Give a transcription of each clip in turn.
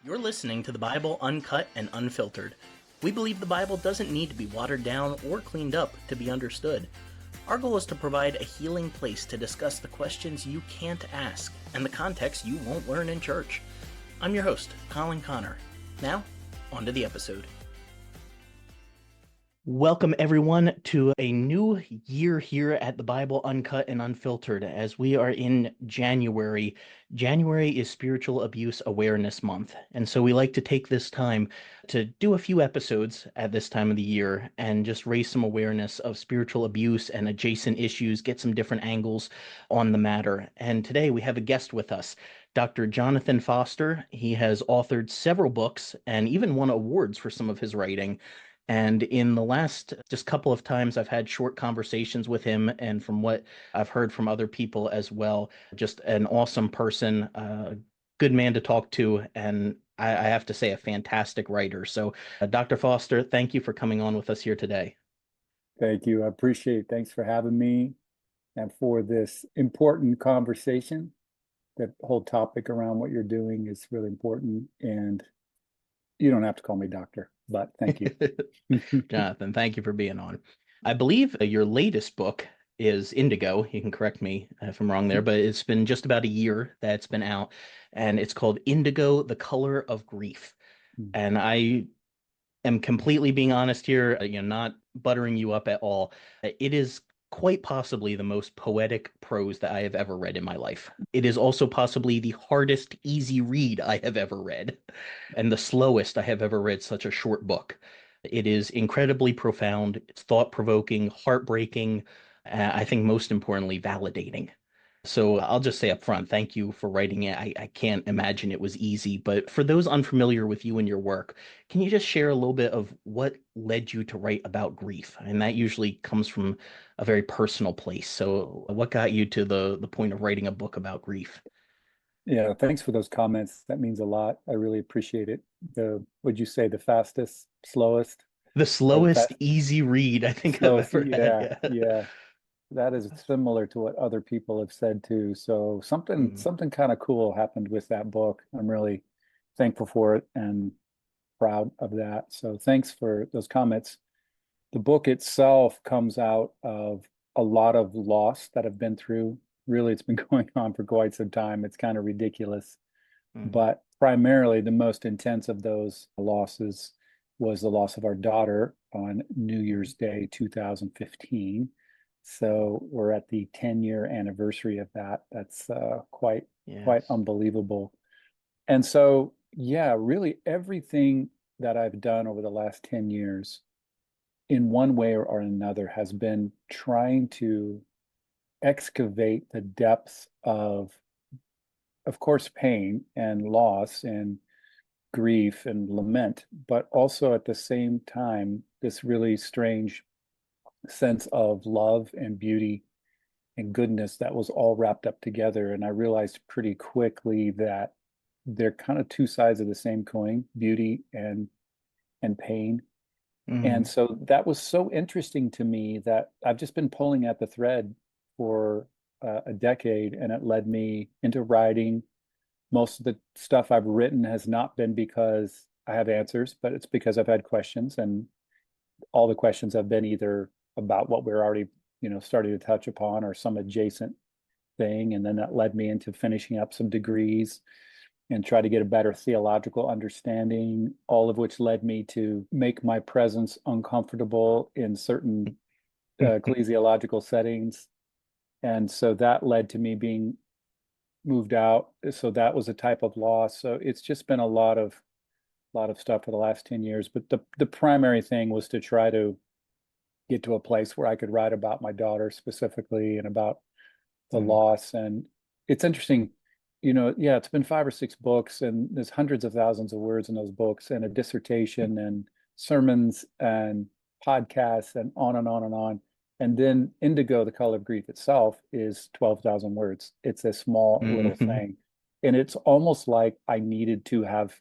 You're listening to the Bible Uncut and Unfiltered. We believe the Bible doesn't need to be watered down or cleaned up to be understood. Our goal is to provide a healing place to discuss the questions you can't ask and the context you won't learn in church. I'm your host, Colin Connor. Now, on to the episode. Welcome, everyone, to a new year here at the Bible Uncut and Unfiltered. As we are in January, January is Spiritual Abuse Awareness Month. And so we like to take this time to do a few episodes at this time of the year and just raise some awareness of spiritual abuse and adjacent issues, get some different angles on the matter. And today we have a guest with us, Dr. Jonathan Foster. He has authored several books and even won awards for some of his writing. And in the last just couple of times, I've had short conversations with him, and from what I've heard from other people as well, just an awesome person, good man to talk to, and I have to say, a fantastic writer. So, Dr. Foster, thank you for coming on with us here today. Thank you. I appreciate it. Thanks for having me and for this important conversation. That whole topic around what you're doing is really important. And you don't have to call me doctor, but thank you. Jonathan, thank you for being on. I believe your latest book is Indigo. You can correct me if I'm wrong there, but it's been just about a year that it's been out, and it's called Indigo, The Color of Grief. And I am completely being honest here, not buttering you up at all. It is quite possibly the most poetic prose that I have ever read in my life. It is also possibly the hardest easy read I have ever read, and the slowest I have ever read such a short book. It is incredibly profound, it's thought-provoking, heartbreaking, I think most importantly, validating. So I'll just say up front, thank you for writing it. I can't imagine it was easy, but for those unfamiliar with you and your work, can you just share a little bit of what led you to write about grief? And that usually comes from a very personal place. So what got you to the point of writing a book about grief? Yeah, thanks for those comments. That means a lot. I really appreciate it. Would you say the fastest, slowest, The or the slowest easy read I think I've slowest? ever had. Yeah, Yeah. yeah. That is similar to what other people have said too. So something Mm, something kind of cool happened with that book. I'm really thankful for it and proud of that. So thanks for those comments. The book itself comes out of a lot of loss that I've been through. Really, it's been going on for quite some time. It's kind of ridiculous. mm, But primarily, the most intense of those losses was the loss of our daughter on New Year's Day 2015. So we're at the 10-year anniversary of that. That's quite yes. unbelievable. And so, yeah, really everything that I've done over the last 10 years in one way or another has been trying to excavate the depths of course, pain and loss and grief and lament, but also at the same time, this really strange sense of love and beauty and goodness that was all wrapped up together. And I realized pretty quickly that they're kind of two sides of the same coin, beauty and pain. And Mm, so that was so interesting to me that I've just been pulling at the thread for a decade, and it led me into writing. Most of the stuff I've written has not been because I have answers, but it's because I've had questions, and all the questions have been either about what we're already, starting to touch upon or some adjacent thing. And then that led me into finishing up some degrees and try to get a better theological understanding, all of which led me to make my presence uncomfortable in certain ecclesiological settings. And so that led to me being moved out. So that was a type of loss. So it's just been a lot of stuff for the last 10 years. But the primary thing was to try to get to a place where I could write about my daughter specifically and about the mm, loss. And it's interesting, yeah, it's been 5 or 6 books, and there's hundreds of thousands of words in those books, and a dissertation and sermons and podcasts and on and on and on. And then Indigo, The Color of Grief itself is 12,000 words. It's a small little mhm. thing. And it's almost like I needed to have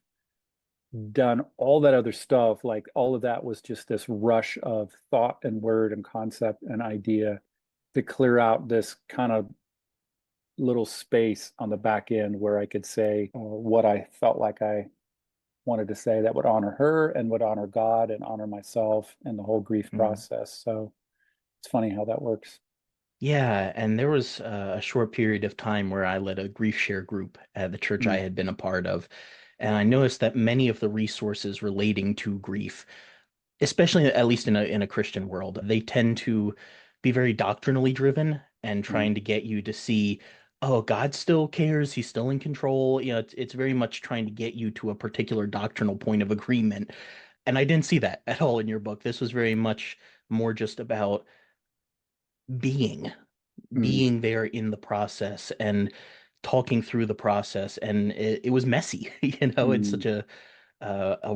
done all that other stuff. Like all of that was just this rush of thought and word and concept and idea to clear out this kind of little space on the back end where I could say what I felt like I wanted to say that would honor her and would honor God and honor myself and the whole grief Mm. process. So it's funny how that works. Yeah, and there was a short period of time where I led a grief share group at the church I Mm, had been a part of. And I noticed that many of the resources relating to grief, especially at least in a Christian world, they tend to be very doctrinally driven and mm, trying to get you to see, oh, God still cares, he's still in control. It's very much trying to get you to a particular doctrinal point of agreement. And I didn't see that at all in your book. This was very much more just about being, mm, being there in the process and talking through the process. And it was messy, in mm. such a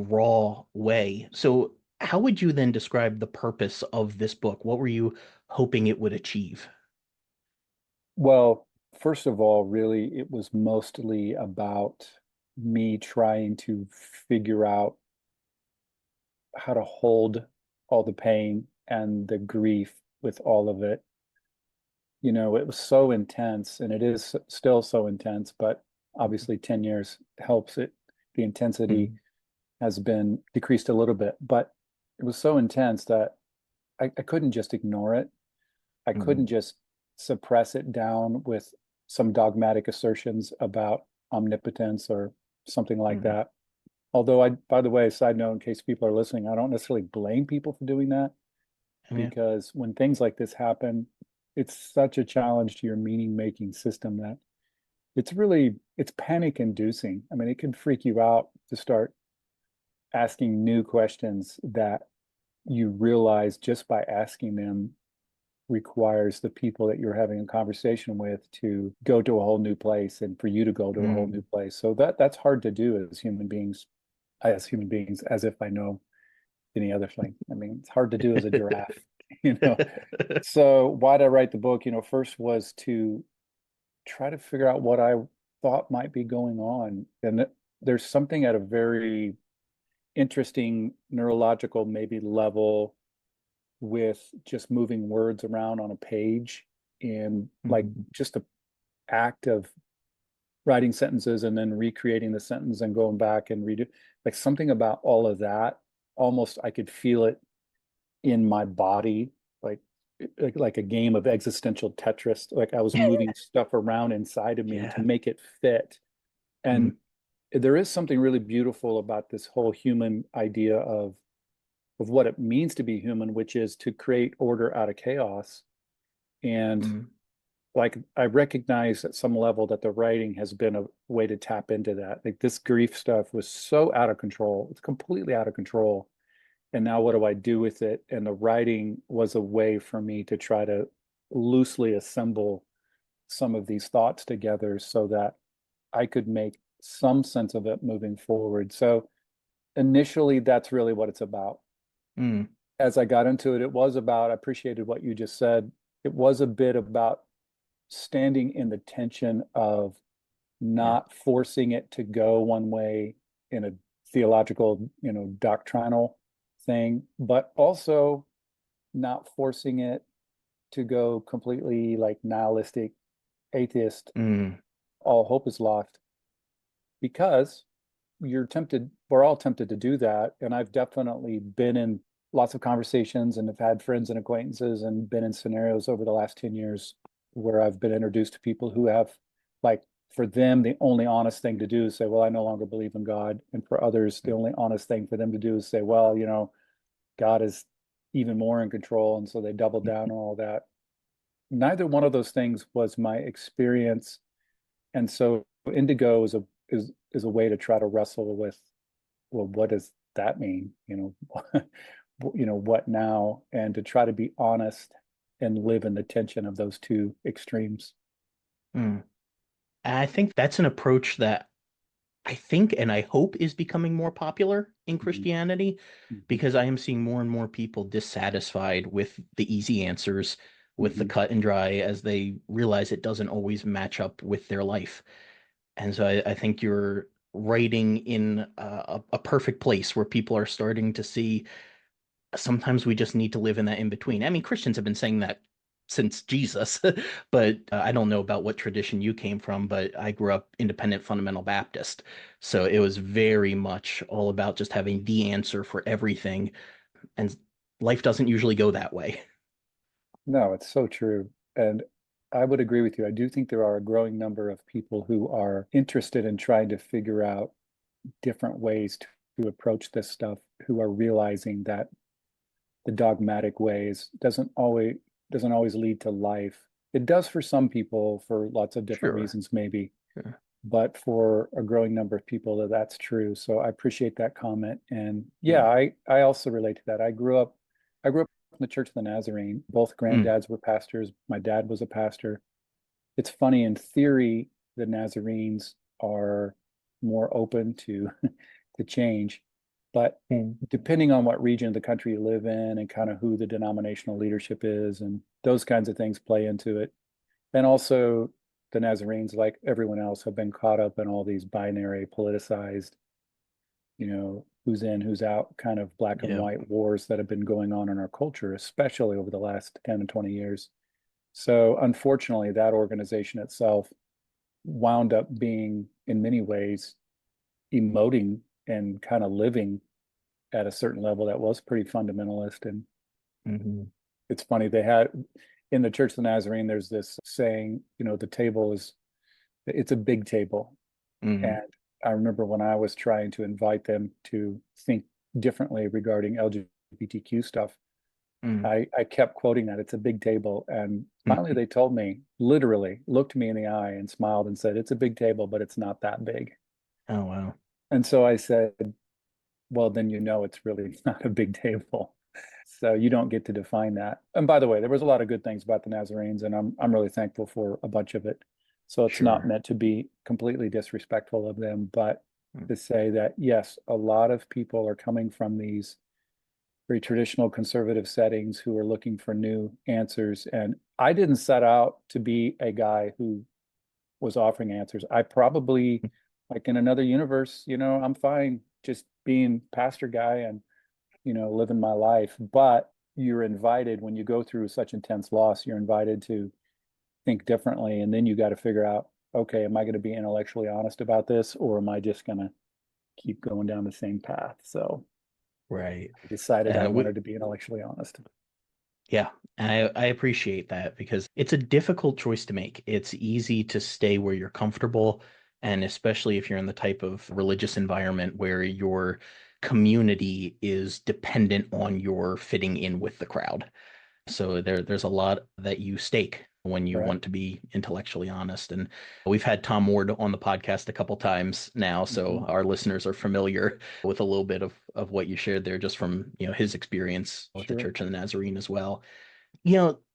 raw way. So, how would you then describe the purpose of this book? What were you hoping it would achieve? Well, first of all, really, it was mostly about me trying to figure out how to hold all the pain and the grief with all of it. It was so intense and it is still so intense, but obviously 10 years helps it. The intensity Mm, has been decreased a little bit, but it was so intense that I couldn't just ignore it. I mm, couldn't just suppress it down with some dogmatic assertions about omnipotence or something like mm. that. Although by the way, side note, in case people are listening, I don't necessarily blame people for doing that Yeah. because when things like this happen, it's such a challenge to your meaning making system that it's panic inducing. I mean, it can freak you out to start asking new questions that you realize just by asking them requires the people that you're having a conversation with to go to a whole new place and for you to go to a whole new Mm. place. So that's hard to do as human beings, as if I know any other thing. I mean, it's hard to do as a giraffe, you know. So why did I write the book? First was to try to figure out what I thought might be going on. And there's something at a very interesting neurological maybe level with just moving words around on a page and like Mm. just the act of writing sentences and then recreating the sentence and going back and read it. Like something about all of that, almost I could feel it in my body, like like a game of existential Tetris. Like I was moving stuff around inside of me to Yeah. make it fit. And Mm. there is something really beautiful about this whole human idea of what it means to be human, which is to create order out of chaos. And Mm. like I recognize at some level that the writing has been a way to tap into that. Like this grief stuff was so out of control. It's completely out of control. And now what do I do with it? And the writing was a way for me to try to loosely assemble some of these thoughts together so that I could make some sense of it moving forward. So initially, that's really what it's about. Mm. As I got into it, it was about, I appreciated what you just said. It was a bit about standing in the tension of Yeah. not forcing it to go one way in a theological, doctrinal thing, but also not forcing it to go completely like nihilistic, atheist, Mm. all hope is lost, because we're all tempted to do that. And I've definitely been in lots of conversations and have had friends and acquaintances and been in scenarios over the last 10 years where I've been introduced to people who have, like, for them, the only honest thing to do is say, well, I no longer believe in God. And for others, the only honest thing for them to do is say, well, God is even more in control. And so they double down on all that. Neither one of those things was my experience. And so Indigo is a way to try to wrestle with, well, what does that mean? What now? And to try to be honest and live in the tension of those two extremes. Mm. I think that's an approach that I think and I hope is becoming more popular in Mhm. Christianity Mhm. because I am seeing more and more people dissatisfied with the easy answers, with the Mhm. cut and dry, as they realize it doesn't always match up with their life. And so I think you're writing in a perfect place where people are starting to see sometimes we just need to live in that in between. I mean, Christians have been saying that since Jesus, but I don't know about what tradition you came from, but I grew up independent fundamental Baptist. So it was very much all about just having the answer for everything. And life doesn't usually go that way. No, it's so true. And I would agree with you. I do think there are a growing number of people who are interested in trying to figure out different ways to approach this stuff, who are realizing that the dogmatic ways doesn't always lead to life. It does for some people for lots of different Sure. reasons, maybe, Sure. but for a growing number of people that's true. So I appreciate that comment. And yeah, Mm. I also relate to that. I grew up in the Church of the Nazarene. Both Mm. granddads were pastors. My dad was a pastor. It's funny, in theory, the Nazarenes are more open to to change, but Mm. depending on what region of the country you live in and kind of who the denominational leadership is and those kinds of things play into it. And also the Nazarenes, like everyone else, have been caught up in all these binary, politicized, who's in, who's out, kind of black and Yeah. white wars that have been going on in our culture, especially over the last 10 and 20 years. So unfortunately, that organization itself wound up being, in many ways, emoting and kind of living at a certain level that was pretty fundamentalist. And Hmm. it's funny, they had in the Church of the Nazarene, there's this saying, the table it's a big table. Hmm. And I remember when I was trying to invite them to think differently regarding LGBTQ stuff, Hmm. I kept quoting that it's a big table. And finally Hmm. they told me, literally looked me in the eye and smiled and said, it's a big table, but it's not that big. Oh, wow. And so I said, well, then it's really not a big table. So you don't get to define that. And by the way, there was a lot of good things about the Nazarenes, and I'm really thankful for a bunch of it. So it's not Sure. meant to be completely disrespectful of them, but Mm. to say that yes, a lot of people are coming from these very traditional conservative settings who are looking for new answers. And I didn't set out to be a guy who was offering answers. I probably, like in another universe, I'm fine just being pastor guy and, living my life. But you're invited when you go through such intense loss, you're invited to think differently. And then you got to figure out, okay, am I going to be intellectually honest about this, or am I just going to keep going down the same path? So Right. I decided I We, wanted to be intellectually honest. yeah, I appreciate that because it's a difficult choice to make. It's easy to stay where you're comfortable, and especially if you're in the type of religious environment where your community is dependent on your fitting in with the crowd. So there's a lot that you stake when you Right. want to be intellectually honest. And we've had Tom Ward on the podcast a couple times now, so Mhm. our listeners are familiar with a little bit of what you shared there just from, his experience with the Sure. Church of the Nazarene as well.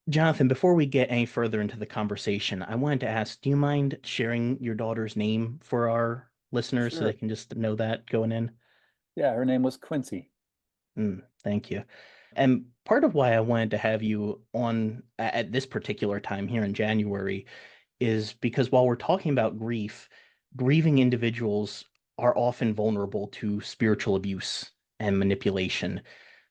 Jonathan, before we get any further into the conversation, I wanted to ask, do you mind sharing your daughter's name for our listeners so they Sure. can just know that going in? Yeah, her name was Quincy. Thank you. And part of why I wanted to have you on at this particular time here in January is because while we're talking about grief, grieving individuals are often vulnerable to spiritual abuse and manipulation.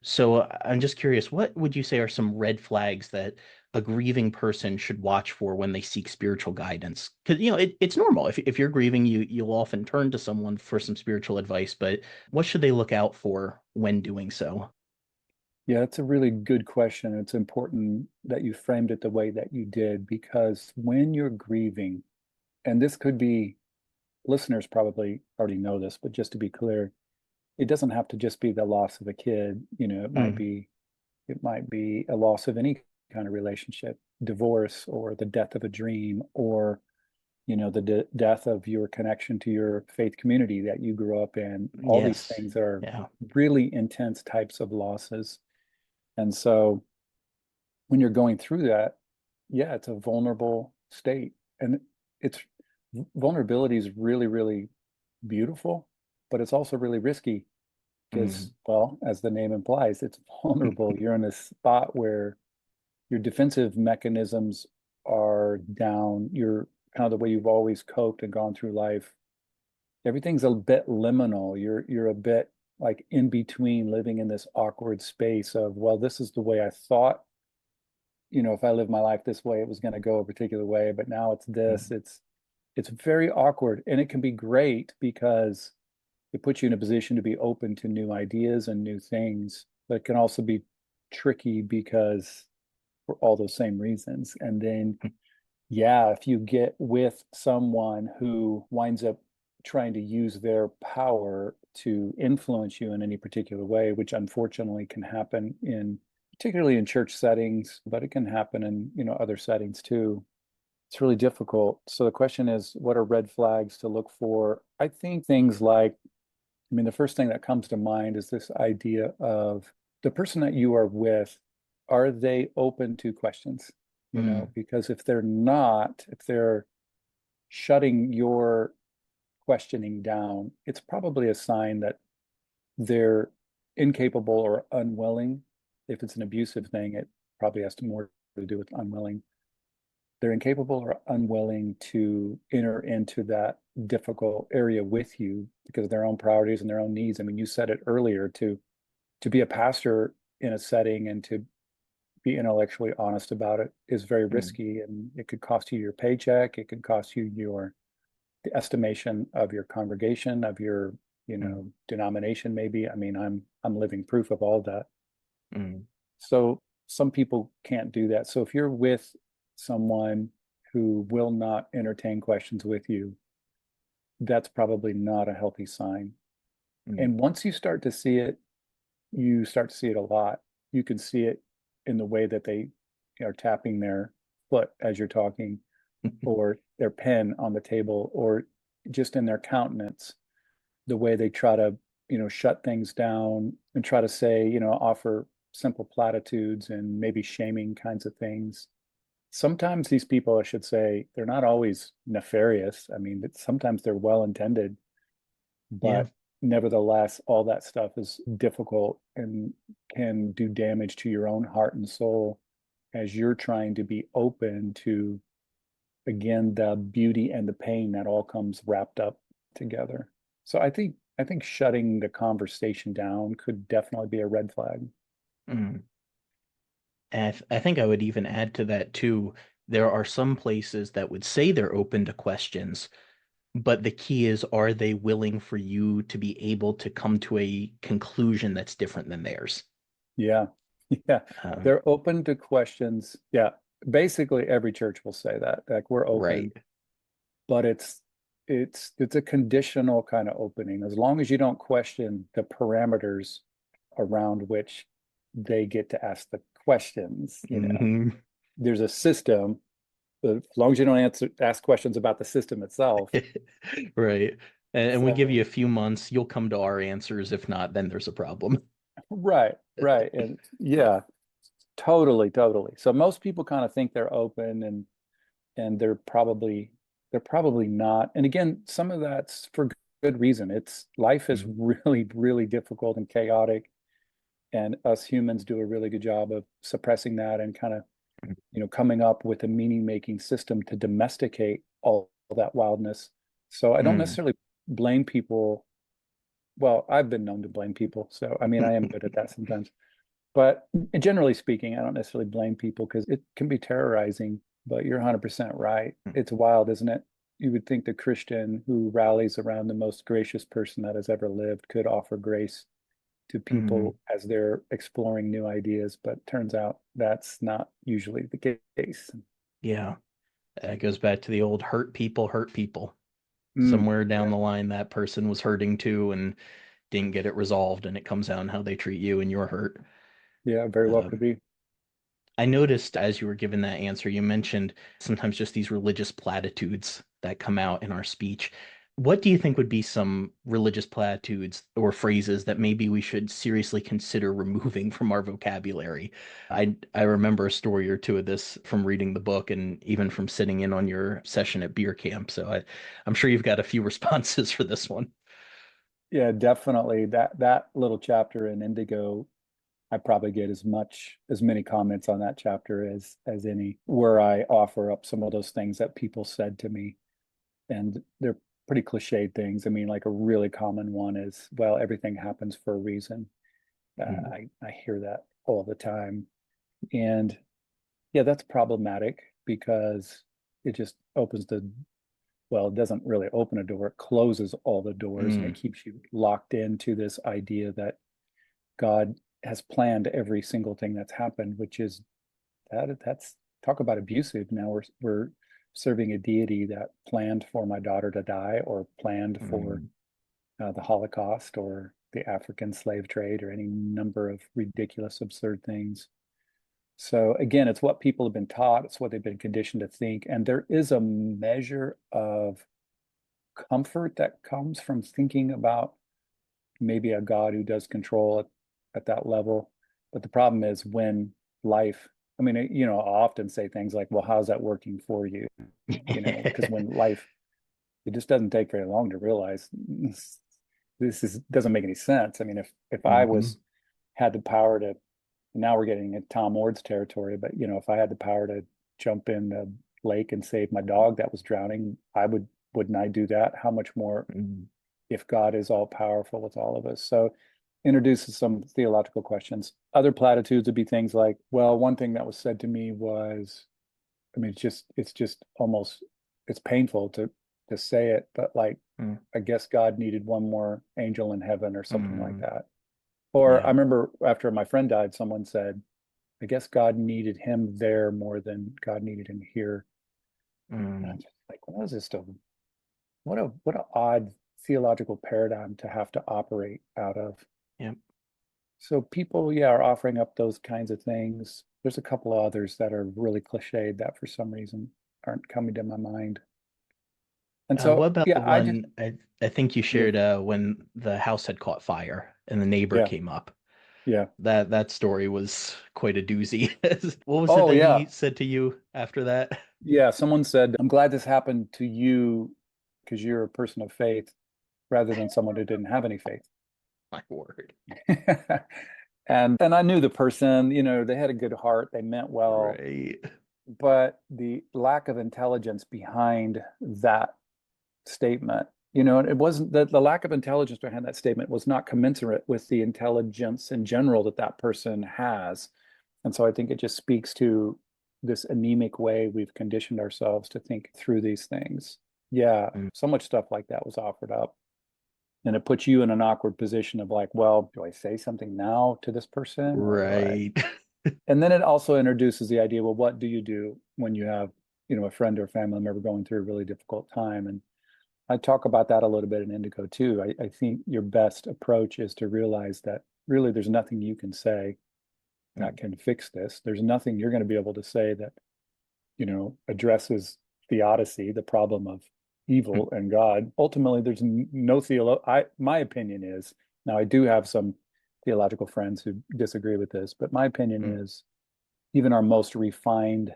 So I'm just curious, what would you say are some red flags that a grieving person should watch for when they seek spiritual guidance? Because it's normal. If you're grieving, you'll often turn to someone for some spiritual advice, but what should they look out for when doing so? Yeah, that's a really good question. It's important that you framed it the way that you did, because when you're grieving, and this could be, listeners probably already know this, but just to be clear, it doesn't have to just be the loss of a kid. Mm, It might be a loss of any kind of relationship, divorce, or the death of a dream, or the death of your connection to your faith community that you grew up in. All these yes. things are Yeah. really intense types of losses. And so when you're going through that, yeah, it's a vulnerable state. And it's vulnerability is really, really beautiful, but it's also really risky Mm, because, well, as the name implies, it's vulnerable. You're in a spot where your defensive mechanisms are down. You're kind of the way you've always coped and gone through life. Everything's a bit liminal. You're a bit like in between, living in this awkward space of, well, this is the way I thought if I live my life this way, it was going to go a particular way, but now it's this. It's very awkward, and it can be great because it puts you in a position to be open to new ideas and new things, but it can also be tricky because for all those same reasons. And then, yeah, if you get with someone who winds up trying to use their power to influence you in any particular way, which unfortunately can happen in particularly in church settings, but it can happen in, other settings too. It's really difficult. So the question is, what are red flags to look for? I think things like, the first thing that comes to mind is this idea of the person that you are with, are they open to questions? Mm, Because if they're not, if they're shutting your questioning down, it's probably a sign that they're incapable or unwilling. If it's an abusive thing, it probably has more to do with unwilling. They're incapable or unwilling to enter into that difficult area with you because of their own priorities and their own needs. You said it earlier, to be a pastor in a setting and to be intellectually honest about it is very mm, risky, and it could cost you your paycheck. It could cost you the estimation of your congregation, of your, mm, denomination, maybe. I'm living proof of all that. mm, So some people can't do that. So if you're with someone who will not entertain questions with you, that's probably not a healthy sign. mm, And once you start to see it, you start to see it a lot. You can see it in the way that they are tapping their foot as you're talking, or their pen on the table, or just in their countenance, the way they try to, shut things down and try to say, offer simple platitudes and maybe shaming kinds of things. Sometimes these people, I should say, they're not always nefarious. Sometimes they're well intended, yeah. but nevertheless, all that stuff is difficult and can do damage to your own heart and soul as you're trying to be open to, again, the beauty and the pain that all comes wrapped up together. So I think shutting the conversation down could definitely be a red flag. Mm. And I think I would even add to that too. There are some places that would say they're open to questions, but the key is, are they willing for you to be able to come to a conclusion that's different than theirs? Yeah. Yeah. Um, They're open to questions. Yeah. Basically every church will say that. Like, we're right. open, but it's a conditional kind of opening. As long as you don't question the parameters around which they get to ask the questions, Hmm. there's a system, but as long as you don't ask questions about the system itself. Right. And we give So you a few months, you'll come to our answers. If not, then there's a problem. right, right. And yeah, totally, totally. So most people kind of think they're open, and they're probably not. And again, some of that's for good reason. It's life is Mm, really, really difficult and chaotic, and us humans do a really good job of suppressing that and kind of, coming up with a meaning-making system to domesticate all that wildness. So I don't mm, necessarily blame people. Well, I've been known to blame people, so I am good at that sometimes. But generally speaking, I don't necessarily blame people because it can be terrorizing. But you're 100% right. It's wild, isn't it? You would think the Christian who rallies around the most gracious person that has ever lived could offer grace to mm. people as they're exploring new ideas, but turns out that's not usually the case. Yeah. That goes back to the old hurt people hurt people. Mm, Somewhere down yeah, the line, that person was hurting too and didn't get it resolved, and it comes out in how they treat you and you're hurt. yeah, very well could Um, be. I noticed as you were giving that answer, you mentioned sometimes just these religious platitudes that come out in our speech. What do you think would be some religious platitudes or phrases that maybe we should seriously consider removing from our vocabulary? I remember a story or two of this from reading the book and even from sitting in on your session at beer camp. So I'm sure you've got a few responses for this one. Yeah, definitely. That little chapter in Indigo, I probably get as many comments on that chapter as any, where I offer up some of those things that people said to me, and they're pretty cliched things. Like a really common one is, well, everything happens for a reason. Mm, I hear that all the time, and Yeah, that's problematic because it just opens well, it doesn't really open a door, it closes all the doors and it Mm, keeps you locked into this idea that God has planned every single thing that's happened, which is that's talk about abusive. Now we're serving a deity that planned for my daughter to die or planned for mm, the Holocaust or the African slave trade or any number of ridiculous, absurd things. So again, it's what people have been taught, it's what they've been conditioned to think, and there is a measure of comfort that comes from thinking about maybe a God who does control at that level. But the problem is when life, I mean, I often say things like, well, how's that working for you? Because when life, it just doesn't take very long to realize this is doesn't make any sense. I mean, if I mhm, was had the power to, now we're getting into Tom Ward's territory, but if I had the power to jump in the lake and save my dog that was drowning, wouldn't I do that? How much more mm, if God is all powerful with all of us? So introduces some theological questions. Other platitudes would be things like, well, one thing that was said to me was, I mean, it's just almost it's painful to say it, but like mm, I guess God needed one more angel in heaven or something like mm. that. Or I Yeah. remember after my friend died, someone said, I guess God needed him there more than God needed him here. And I'm Mm, just like, what is this still? What a odd theological paradigm to have to operate out of. yep. So people, yeah, are offering up those kinds of things. There's a couple of others that are really cliched that for some reason aren't coming to my mind. And What so, about the yeah, I just, one I think you yeah, shared when the house had caught fire and the neighbor yeah, came up? yeah. That story was quite a doozy. What was it Oh, that yeah. he said to you after that? Yeah. Someone said, I'm glad this happened to you because you're a person of faith rather than someone who didn't have any faith. My word. And I knew the person, they had a good heart, they meant well, Right. but the lack of intelligence behind that statement, it wasn't the lack of intelligence behind that statement was not commensurate with the intelligence in general that that person has. And so I think it just speaks to this anemic way we've conditioned ourselves to think through these things. Yeah, Mm, so much stuff like that was offered up. And it puts you in an awkward position of like, well, do I say something now to this person or do I? right. And then it also introduces the idea, well, what do you do when you have, a friend or a family member going through a really difficult time? And I talk about that a little bit in Indigo too. I think your best approach is to realize that really there's nothing you can say that Mm, can fix this. There's nothing you're going to be able to say that, addresses theodicy, the problem of mm, evil and God. Ultimately, there's no my opinion is, now I do have some theological friends who disagree with this, but my opinion mm, is even our most refined,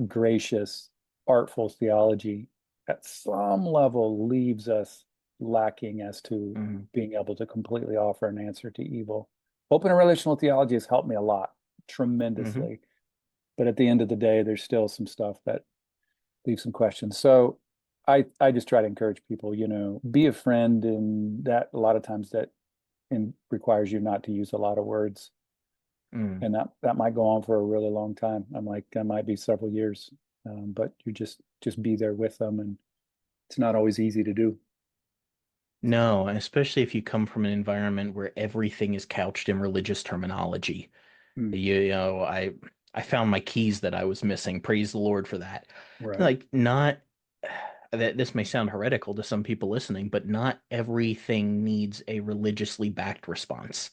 gracious, artful theology at some level leaves us lacking as to mm, being able to completely offer an answer to evil. Open and relational theology has helped me a lot, mhm. tremendously. But at the end of the day, there's still some stuff that leaves some questions. So I just try to encourage people, be a friend, and that a lot of times that requires you not to use a lot of words. Mm. And that might go on for a really long time. I'm like, that might be several years. But you just be there with them, and it's not always easy to do. No, especially if you come from an environment where everything is couched in religious terminology. Mm, I found my keys that I was missing. Praise the Lord for that. right. Like not that this may sound heretical to some people listening, but not everything needs a religiously backed response.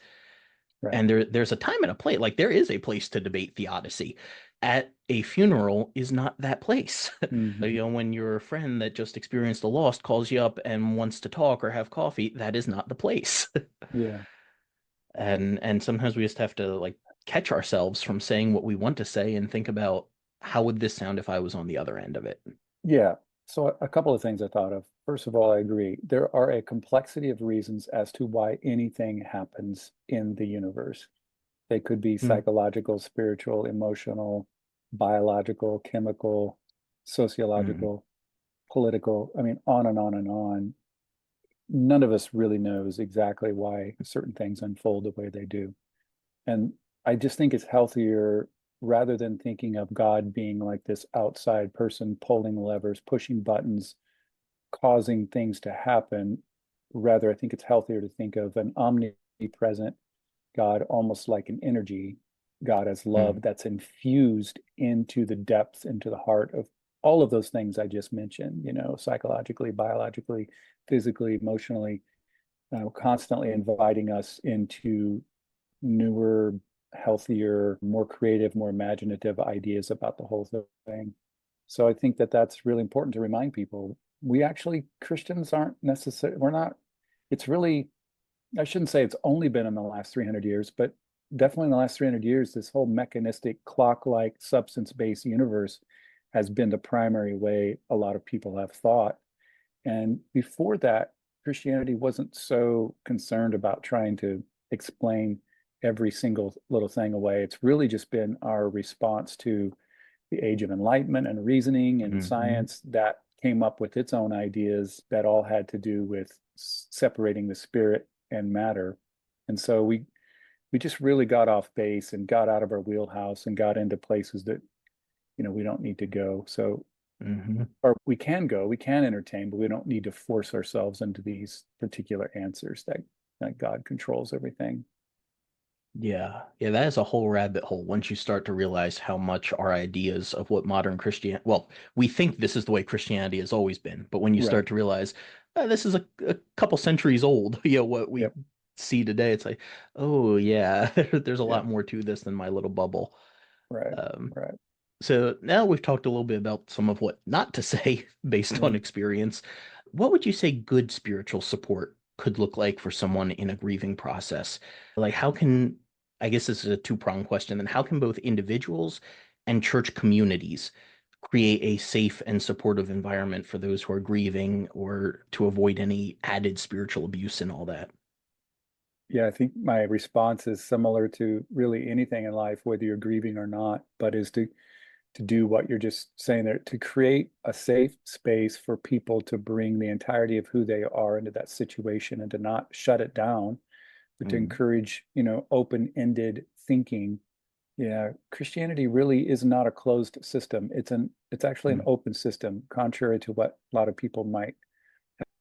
Right. And there's a time and a place. Like there is a place to debate theodicy. At a funeral is not that place. Hmm. When your friend that just experienced a loss calls you up and wants to talk or have coffee, that is not the place. Yeah. And sometimes we just have to like catch ourselves from saying what we want to say and think about how would this sound if I was on the other end of it. Yeah. So a couple of things I thought of. First of all, I agree. There are a complexity of reasons as to why anything happens in the universe. They could be Mm, psychological, spiritual, emotional, biological, chemical, mm, sociological, political. I mean, on and on and on. None of us really knows exactly why certain things unfold the way they do. And I just think it's healthier. rather than thinking of God being like this outside person pulling levers, pushing buttons, causing things to happen. Rather, I think it's healthier to think of an omnipresent God, almost like an energy God as love Mm, that's infused into the depths, into the heart of all of those things I just mentioned, psychologically, biologically, physically, emotionally, constantly inviting us into newer, healthier, more creative, more imaginative ideas about the whole thing. So I think that that's really important to remind people. We actually, Christians aren't necessarily, we're not, it's really, I shouldn't say it's only been in the last 300 years, but definitely in the last 300 years, this whole mechanistic, clock-like, substance-based universe has been the primary way a lot of people have thought. And before that, Christianity wasn't so concerned about trying to explain every single little thing away. It's really just been our response to the age of enlightenment and reasoning and mhm. science that came up with its own ideas that all had to do with separating the spirit and matter. And so we just really got off base and got out of our wheelhouse and got into places that we don't need to go. So Mhm. or we can go, we can entertain, but we don't need to force ourselves into these particular answers that God controls everything. Yeah. Yeah, that is a whole rabbit hole once you start to realize how much our ideas of what modern Christianity, well, we think this is the way Christianity has always been, but when you Right. start to realize this is a couple centuries old, what we Yep. see today, it's like, oh yeah, there's a Yeah. lot more to this than my little bubble. Right. Um, Right. so now we've talked a little bit about some of what not to say based on Yeah. experience. What would you say good spiritual support could look like for someone in a grieving process? Like, how can, I guess this is a two-pronged question, then how can both individuals and church communities create a safe and supportive environment for those who are grieving or to avoid any added spiritual abuse and all that? Yeah, I think my response is similar to really anything in life, whether you're grieving or not, but is to do what you're just saying there, to create a safe space for people to bring the entirety of who they are into that situation and to not shut it down, but to Mm, encourage, open-ended thinking. Yeah, Christianity really is not a closed system. It's actually an mm, open system, contrary to what a lot of people might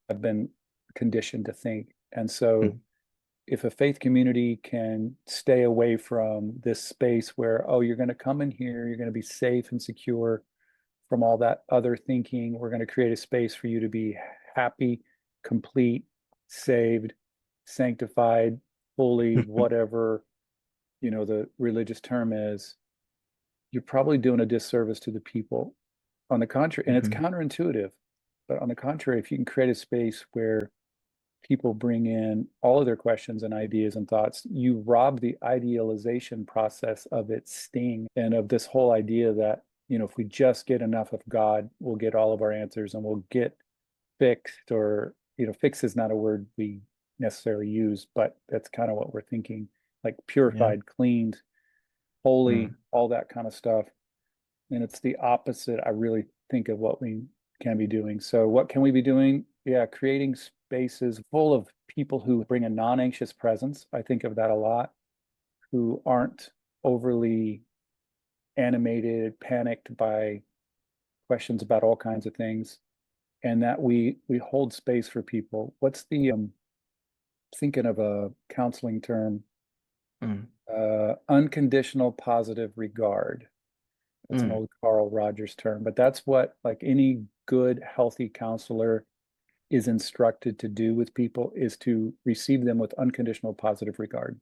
have been conditioned to think. And so mm, if a faith community can stay away from this space where, oh, you're going to come in here, you're going to be safe and secure from all that other thinking, we're going to create a space for you to be happy, complete, saved, sanctified, fully, whatever, the religious term is, you're probably doing a disservice to the people. On the contrary, and it's mhm, counterintuitive, but on the contrary, if you can create a space where people bring in all of their questions and ideas and thoughts, you rob the idealization process of its sting and of this whole idea that, if we just get enough of God, we'll get all of our answers and we'll get fixed, or, fix is not a word we necessarily use, but that's kind of what we're thinking, like yeah. purified, cleaned, holy, Mm, all that kind of stuff. And it's the opposite, I really think, of what we can be doing. So, what can we be doing? Yeah, creating spaces full of people who bring a non-anxious presence. I think of that a lot, who aren't overly animated, panicked by questions about all kinds of things, and that we hold space for people. What's the thinking of a counseling term? mm, Unconditional positive regard. That's an mm, old Carl Rogers term, but that's what like any good, healthy counselor is instructed to do with people, is to receive them with unconditional positive regard.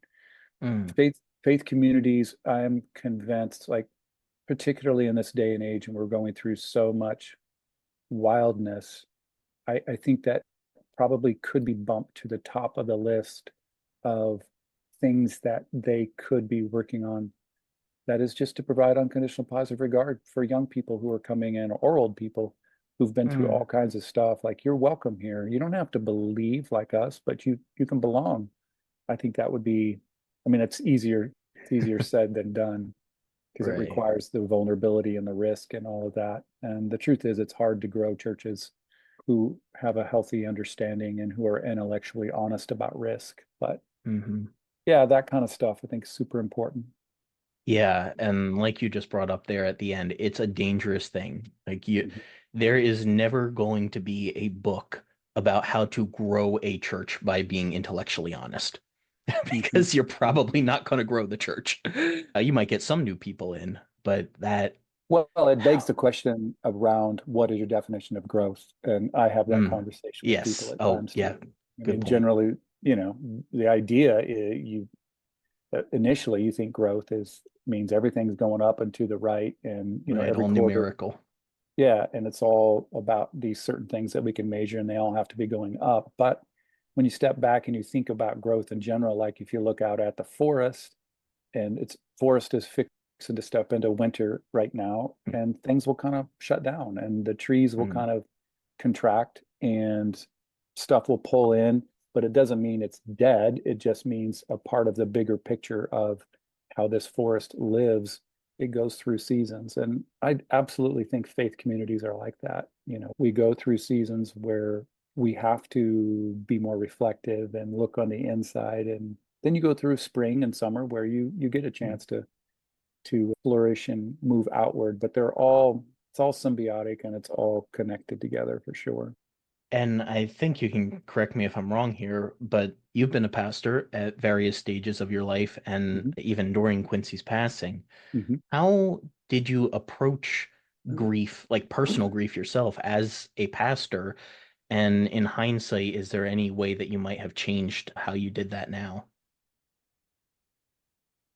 mm, Faith communities, I am convinced, like particularly in this day and age, and we're going through so much wildness, I think that probably could be bumped to the top of the list of things that they could be working on. That is just to provide unconditional positive regard for young people who are coming in, or old people who've been through all mm. kinds of stuff. Like, you're welcome here. You don't have to believe like us, but you can belong. I think that would be, I mean, it's easier said than done, because it Right. requires the vulnerability and the risk and all of that. And the truth is, it's hard to grow churches who have a healthy understanding and who are intellectually honest about risk. But Hmm. yeah, that kind of stuff I think is super important. Yeah, and like you just brought up there at the end, it's a dangerous thing. There is never going to be a book about how to grow a church by being intellectually honest, Mhm. because you're probably not going to grow the church. You might get some new people in, but that, Well, it begs the question around what is your definition of growth? And I have that mm, conversation with people yes. at Oh, times yeah, too. I good mean, point. generally, the idea is initially you think growth is means everything's going up and to the right, and Right, every all quarter, numerical. yeah, and it's all about these certain things that we can measure, and they all have to be going up. But when you step back and you think about growth in general, like if you look out at the forest, and its forest is fixing to step into winter right now, and things will kind of shut down, and the trees will Mm, kind of contract, and stuff will pull in, but it doesn't mean it's dead. It just means a part of the bigger picture of how this forest lives. It goes through seasons. And I absolutely think faith communities are like that. We go through seasons where we have to be more reflective and look on the inside, and then you go through spring and summer where you get a mm. chance to flourish and move outward. But it's all symbiotic, and it's all connected together for sure. And I think you can correct me if I'm wrong here, but you've been a pastor at various stages of your life and Mhm. even during Quincy's passing. Mhm. How did you approach grief, like personal grief yourself as a pastor? And in hindsight, is there any way that you might have changed how you did that now?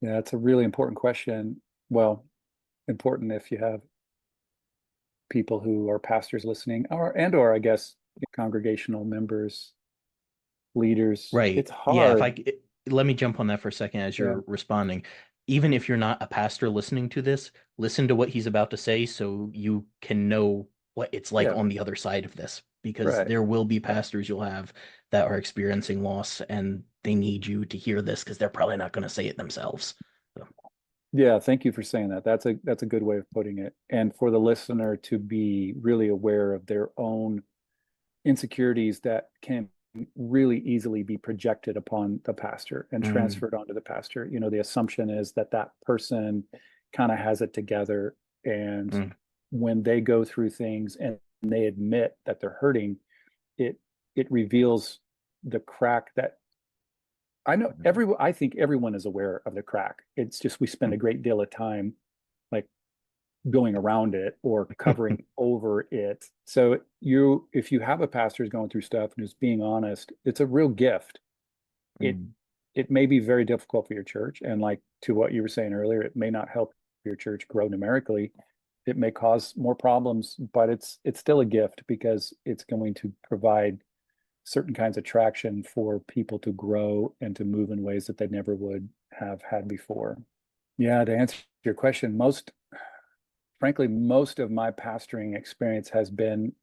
Yeah, it's a really important question. Well, important if you have people who are pastors listening, or I guess congregational members, leaders. Right. It's Yeah, hard. let me jump on that for a second as Yeah. you're responding. Even if you're not a pastor listening to this, listen to what he's about to say so you can know what it's like Yeah. on the other side of this, because Right. there will be Right. pastors you'll have that are experiencing loss and they need you to hear this because they're probably not going to say it themselves. So, Yeah, thank you for saying that. That's a good way of putting it. And for the listener to be really aware of their own insecurities that can really easily be projected upon the pastor and mm, transferred onto the pastor. The assumption is that that person kind of has it together, and mm, when they go through things and they admit that they're hurting, it it reveals the crack that mm, I think everyone is aware of the crack. It's just we spend a great deal of time like going around it or mm. covering over it. So if you have a pastor who's going through stuff and who's being honest, it's a real gift. It Mm. it may be very difficult for your church, and like to what you were saying earlier, it may not help your church grow numerically. It may cause more problems, but it's still a gift because it's going to provide certain kinds of traction for people to grow and to move in ways that they never would have had before. Yeah, to answer your question, frankly, most of my pastoring experience has been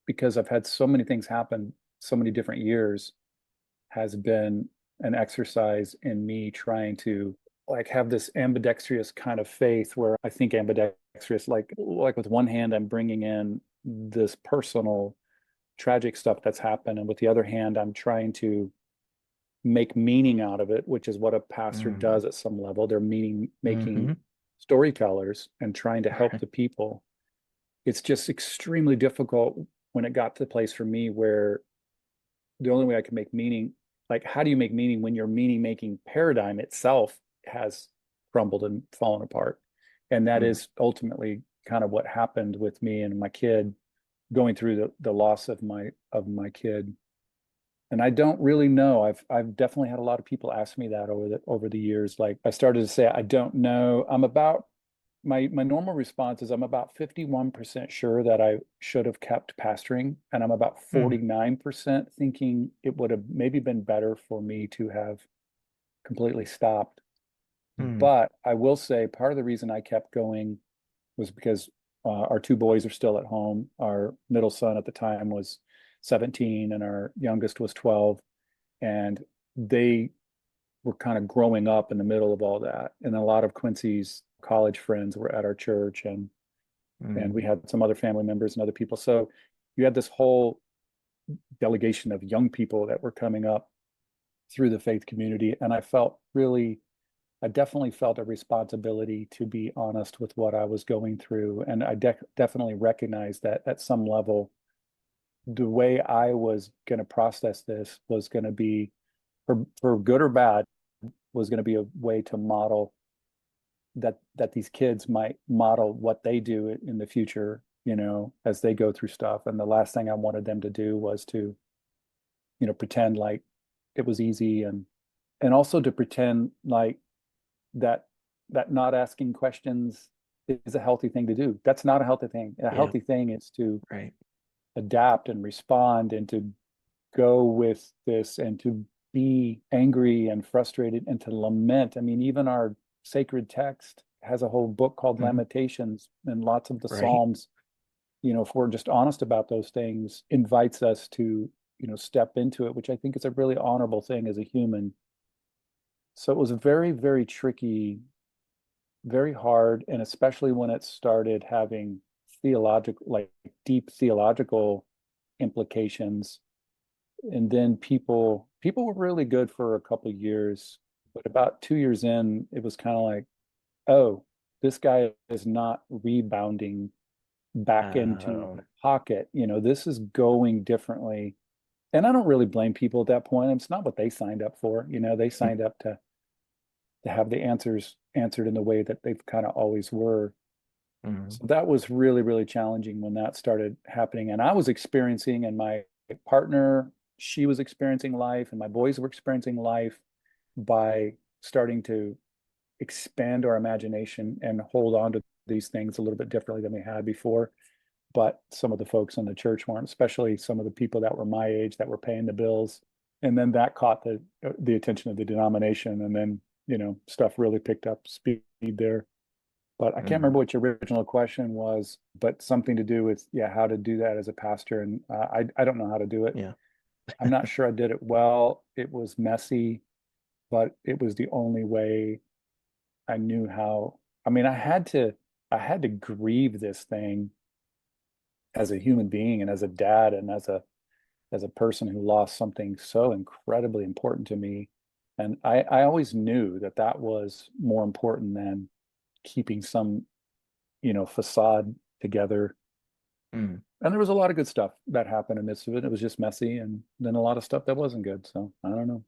because I've had so many things happen, so many different years, has been an exercise in me trying to like have this ambidextrous kind of faith where I think ambidextrous, like with one hand, I'm bringing in this personal tragic stuff that's happened, and with the other hand, I'm trying to make meaning out of it, which is what a pastor Mm. does at some level. They're meaning making Hmm. storytellers and trying to help Right. the people. It's just extremely difficult when it got to the place for me where the only way I can make meaning, like how do you make meaning when your meaning making paradigm itself has crumbled and fallen apart? And that Mm. is ultimately kind of what happened with me and my kid going through the loss of my kid. And I don't really know. I've definitely had a lot of people ask me that over the years. Like I started to say, I don't know. My normal response is I'm about 51% sure that I should have kept pastoring, and I'm about Mm. 49% thinking it would have maybe been better for me to have completely stopped. Mm. But I will say part of the reason I kept going was because our two boys are still at home. Our middle son at the time was 17 and our youngest was 12, and they were kind of growing up in the middle of all that. And a lot of Quincy's college friends were at our church, and Mm. we had some other family members and other people. So you had this whole delegation of young people that were coming up through the faith community, and I felt really I definitely felt a responsibility to be honest with what I was going through. And I definitely recognized that at some level, the way I was going to process this was going to be, for good or bad, was going to be a way to model that these kids might model what they do in the future, as they go through stuff. And the last thing I wanted them to do was to, pretend like it was easy, and also to pretend like that not asking questions is a healthy thing to do. That's not a healthy thing. A Yeah, healthy thing is to right. adapt and respond and to go with this and to be angry and frustrated and to lament. I mean, even our sacred text has a whole book called Hmm. Lamentations, and lots of the Right. Psalms, if we're just honest about those things, invites us to, step into it, which I think is a really honorable thing as a human. So it was very, very tricky, very hard, and especially when it started having theological, like deep theological implications. And then people were really good for a couple of years, but about 2 years in, it was kind of like, oh, this guy is not rebounding back into Uh, the pocket. This is going differently. And I don't really blame people at that point. It's not what they signed up for. They signed up to have the answers answered in the way that they've kind of always were. mhm. So that was really, really challenging when that started happening. And I was experiencing, and my partner, she was experiencing life, and my boys were experiencing life by starting to expand our imagination and hold on to these things a little bit differently than we had before. But some of the folks in the church weren't, especially some of the people that were my age that were paying the bills. And then that caught the attention of the denomination, and then stuff really picked up speed there. But I can't Mhm. remember what your original question was, but something to do with, yeah, how to do that as a pastor. And I don't know how to do it. Yeah. I'm not sure I did it well. It was messy, but it was the only way I knew how. I mean, I had to grieve this thing as a human being and as a dad and as a person who lost something so incredibly important to me. And I always knew that that was more important than keeping some, facade together. Mm. And there was a lot of good stuff that happened in the midst of it. It was just messy, and then a lot of stuff that wasn't good. So I don't know.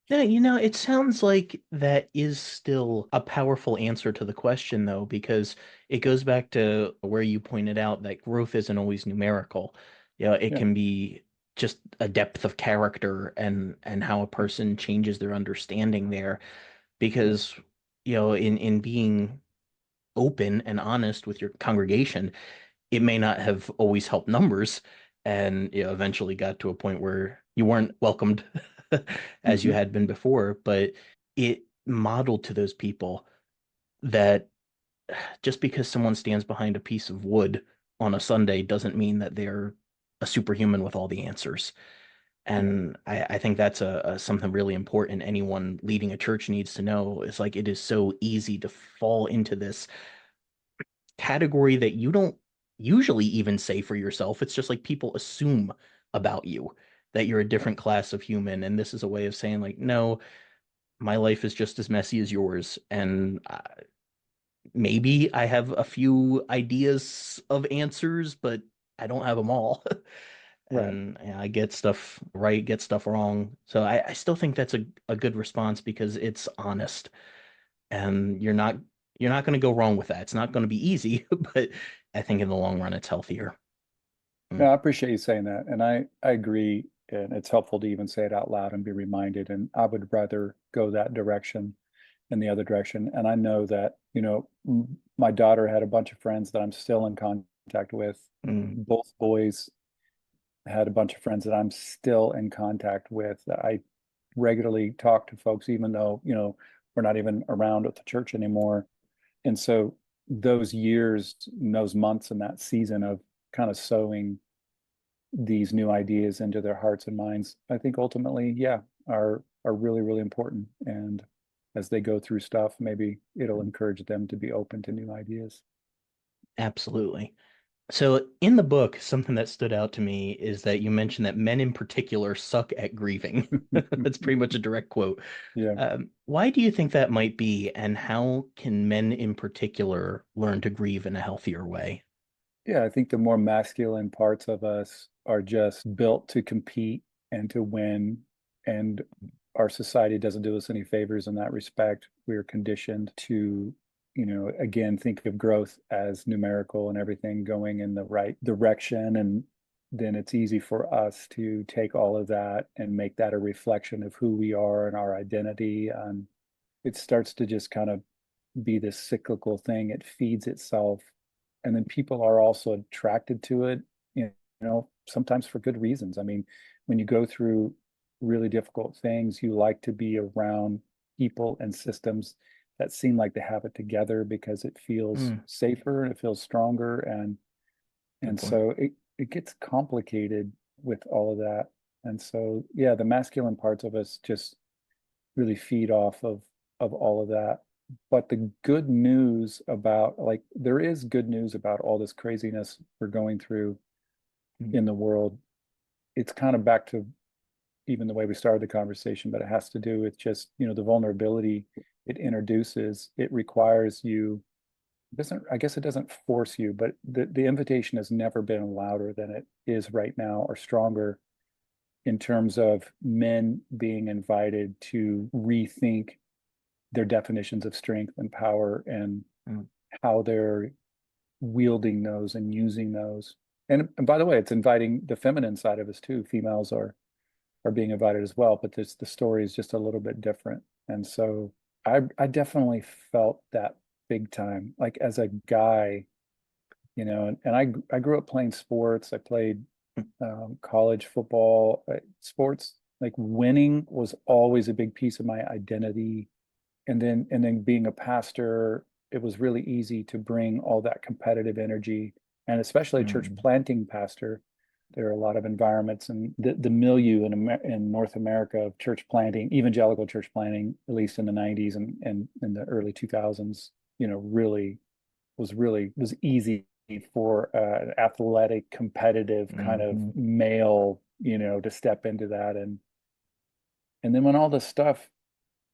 Yeah, it sounds like that is still a powerful answer to the question, though, because it goes back to where you pointed out that growth isn't always numerical. It Yeah. can be just a depth of character and how a person changes their understanding there. Yeah. Because, in being open and honest with your congregation, it may not have always helped numbers, and eventually got to a point where you weren't welcomed as you Hmm. had been before, but it modeled to those people that just because someone stands behind a piece of wood on a Sunday doesn't mean that they're a superhuman with all the answers. Yeah. And I think that's a something really important anyone leading a church needs to know. It's like it is so easy to fall into this category that you don't usually even say for yourself. It's just like people assume about you that you're a Right. different class of human. And this is a way of saying, like, no, my life is just as messy as yours. And maybe I have a few ideas of answers, but I don't have them all. Right. And I get stuff right, get stuff wrong. So I still think that's a good response because it's honest. And you're not going to go wrong with that. It's not going to be easy, but I think in the long run it's healthier. No, Mm, I appreciate you saying that. And I agree. And it's helpful to even say it out loud and be reminded. And I would rather go that direction than the other direction. And I know that, my daughter had a bunch of friends that I'm still in contact with. mm, Both boys had a bunch of friends that I'm still in contact with. I regularly talk to folks, even though, we're not even around at the church anymore. And so those years, those months, and that season of kind of sowing these new ideas into their hearts and minds, I think ultimately, yeah, are really, really important. And as they go through stuff, maybe it'll mm. encourage them to be open to new ideas. Absolutely. So in the book, something that stood out to me is that you mentioned that men in particular suck at grieving. That's pretty much a direct quote. Yeah. Why do you think that might be, and how can men in particular learn to grieve in a healthier way? Yeah, I think the more masculine parts of us are just built to compete and to win. And our society doesn't do us any favors in that respect. We're conditioned to, again, think of growth as numerical and everything going in the right direction. And then it's easy for us to take all of that and make that a reflection of who we are and our identity. And it starts to just kind of be this cyclical thing. It feeds itself. And then people are also attracted to it, sometimes for good reasons. I mean, when you go through really difficult things, you like to be around people and systems that seem like they have it together because it feels Mm, safer and it feels stronger. And good and point. so it gets complicated with all of that. And so yeah, the masculine parts of us just really feed off of all of that. But the good news about like there is good news about all this craziness we're going through Mm, in the world. It's kind of back to even the way we started the conversation, but it has to do with just, the vulnerability it introduces. It requires you, it doesn't, I guess it doesn't force you, but the invitation has never been louder than it is right now or stronger in terms of men being invited to rethink their definitions of strength and power and mm, how they're wielding those and using those. And by the way, it's inviting the feminine side of us too. Females are being invited as well, but the story is just a little bit different. And so I definitely felt that big time. Like as a guy, and I grew up playing sports. I played mm, college football, sports. Like winning was always a big piece of my identity. And then being a pastor, it was really easy to bring all that competitive energy, and especially a church mm, planting pastor. There are a lot of environments and the milieu in North America of church planting, evangelical church planting, at least in the 90s and in the early 2000s, really was easy for an athletic, competitive kind of mhm, male, to step into that. And then when all this stuff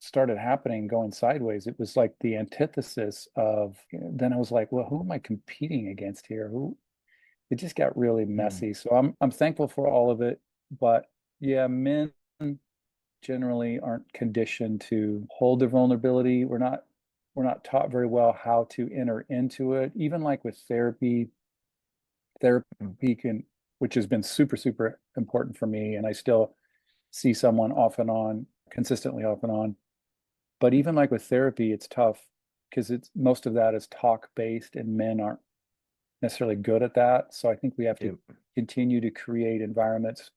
started happening, going sideways, it was like the antithesis of, then I was like, well, who am I competing against here? Who It just got really mm, messy. So I'm thankful for all of it. But yeah, men generally aren't conditioned to hold their vulnerability. We're not taught very well how to enter into it. Even like with mm, therapy can, which has been super, super important for me. And I still see someone off and on, consistently off and on. But even like with therapy, it's tough because it's most of that is talk based and men aren't necessarily good at that. So I think we have to yep, continue to create environments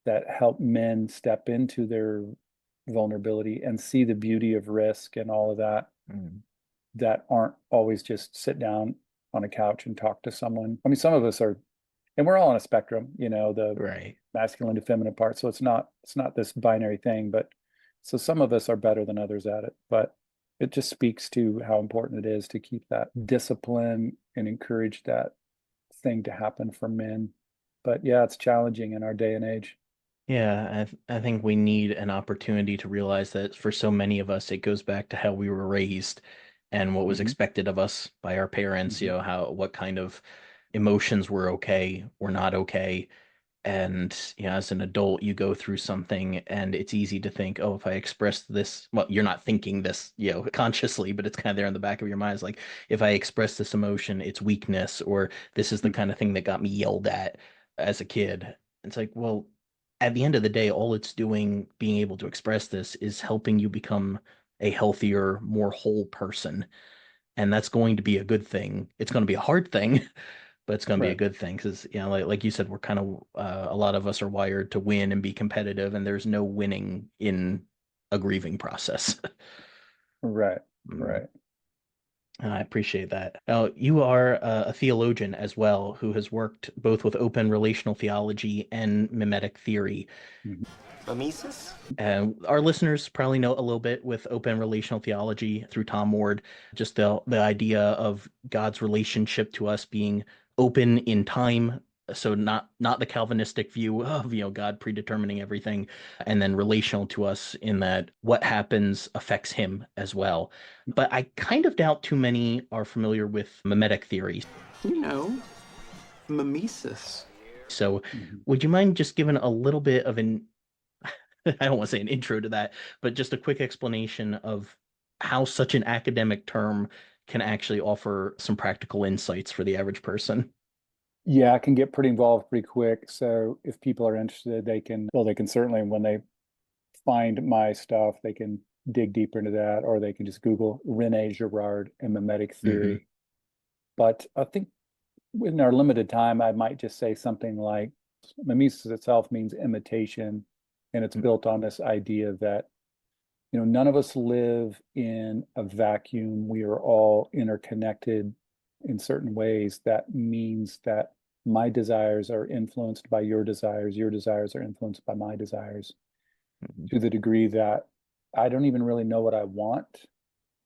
that help men step into their vulnerability and see the beauty of risk and all of that, mm, that aren't always just sit down on a couch and talk to someone. I mean, some of us are, and we're all on a spectrum, the right. masculine to feminine part. So it's not this binary thing, but so some of us are better than others at it. But it just speaks to how important it is to keep that discipline and encourage that thing to happen for men. But yeah, it's challenging in our day and age. Yeah, I think we need an opportunity to realize that for so many of us, it goes back to how we were raised and what was Hmm. expected of us by our parents, Hmm. what kind of emotions were okay or not okay. And as an adult, you go through something and it's easy to think, oh, if I express this, well, you're not thinking this, consciously, but it's kind of there in the back of your mind. It's like, if I express this emotion, it's weakness, or this is the kind of thing that got me yelled at as a kid. It's like, well, at the end of the day, all it's doing, being able to express this, is helping you become a healthier, more whole person. And that's going to be a good thing. It's going to be a hard thing, but it's going to be a Right. good thing because like you said, we're kind of a lot of us are wired to win and be competitive, and there's no winning in a grieving process. Right. Mm, Right. I appreciate that. Now, you are a theologian as well, who has worked both with open relational theology and mimetic theory. Mhm. Mimesis? And our listeners probably know a little bit with open relational theology through Tom Ward, just the idea of God's relationship to us being open in time. So not the Calvinistic view of, God predetermining everything, and then relational to us in that what happens affects him as well. But I kind of doubt too many are familiar with mimetic theory. You know, mimesis. So Mhm. would you mind just giving a little bit of an, I don't want to say an intro to that, but just a quick explanation of how such an academic term can actually offer some practical insights for the average person? Yeah, I can get pretty involved pretty quick. So if people are interested, they can certainly, when they find my stuff, they can dig deeper into that, or they can just Google Rene Girard and mimetic Hmm. theory. But I think in our limited time, I might just say something like mimesis itself means imitation, and it's built on this idea that none of us live in a vacuum. We are all interconnected in certain ways. That means that my desires are influenced by your desires are influenced by my desires, to the degree that I don't even really know what I want Mm.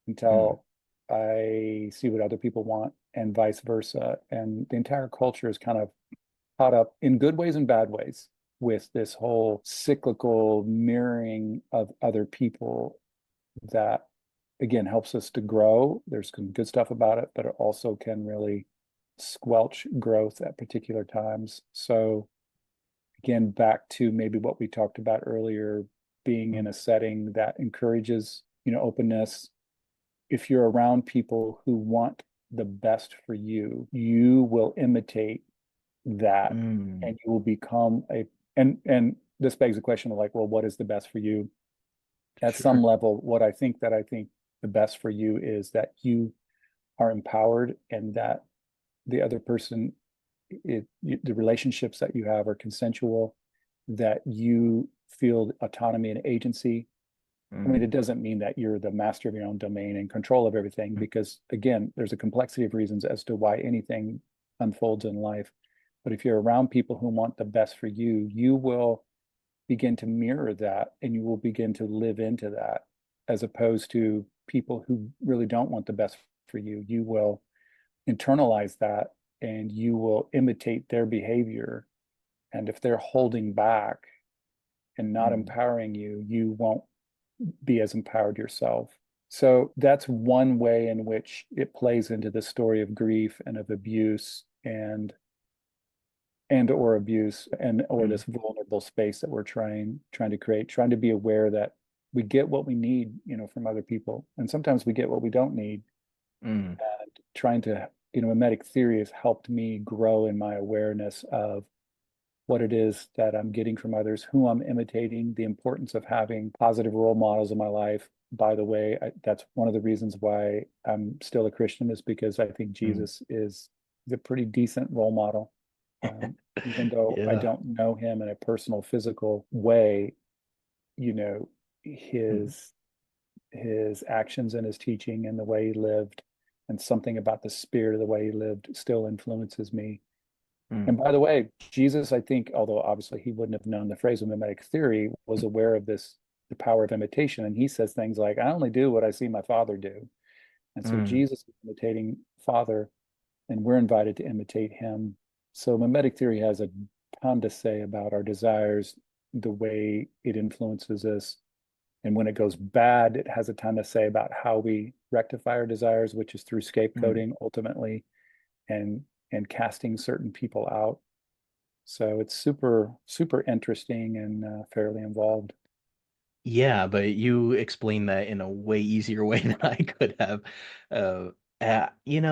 until I see what other people want, and vice versa. And the entire culture is kind of caught up in good ways and bad ways with this whole cyclical mirroring of other people that, again, helps us to grow. There's some good stuff about it, but it also can really squelch growth at particular times. So again, back to maybe what we talked about earlier, being in a setting that encourages, openness. If you're around people who want the best for you, you will imitate that, Mm. and you will become a and this begs the question of like, well, what is the best for you? At some Sure. level, what I think the best for you is that you are empowered, and that the other person, the relationships that you have are consensual, that you feel autonomy and agency. I mean, Mm. it doesn't mean that you're the master of your own domain and control of everything, because again, there's a complexity of reasons as to why anything unfolds in life. But if you're around people who want the best for you, you will begin to mirror that, and you will begin to live into that, as opposed to people who really don't want the best for you. You will internalize that, and you will imitate their behavior. And if they're holding back and not Mm. empowering you, you won't be as empowered yourself. So that's one way in which it plays into the story of grief and of abuse, and or abuse, and or Mm. this vulnerable space that we're trying to create, trying to be aware that we get what we need, from other people, and sometimes we get what we don't need. Mm. And trying to, mimetic theory has helped me grow in my awareness of what it is that I'm getting from others, who I'm imitating, the importance of having positive role models in my life. By the way, that's one of the reasons why I'm still a Christian, is because I think Mm. Jesus is a pretty decent role model. Even though I Yeah. don't know him in a personal, physical way, you know, Mm. his actions and his teaching and the way he lived, and something about the spirit of the way he lived still influences me. Mm. And by the way, Jesus, I think, although obviously he wouldn't have known the phrase of mimetic theory, was aware of this, the power of imitation. And he says things like, I only do what I see my father do. And so Mm. Jesus is imitating Father, and we're invited to imitate him. So mimetic theory has a ton to say about our desires, the way it influences us. And when it goes bad, it has a ton to say about how we rectify our desires, which is through Mm. scapegoating ultimately, and casting certain people out. So it's super, super interesting, and fairly involved. Yeah, but you explained that in a way easier way than I could have. Uh,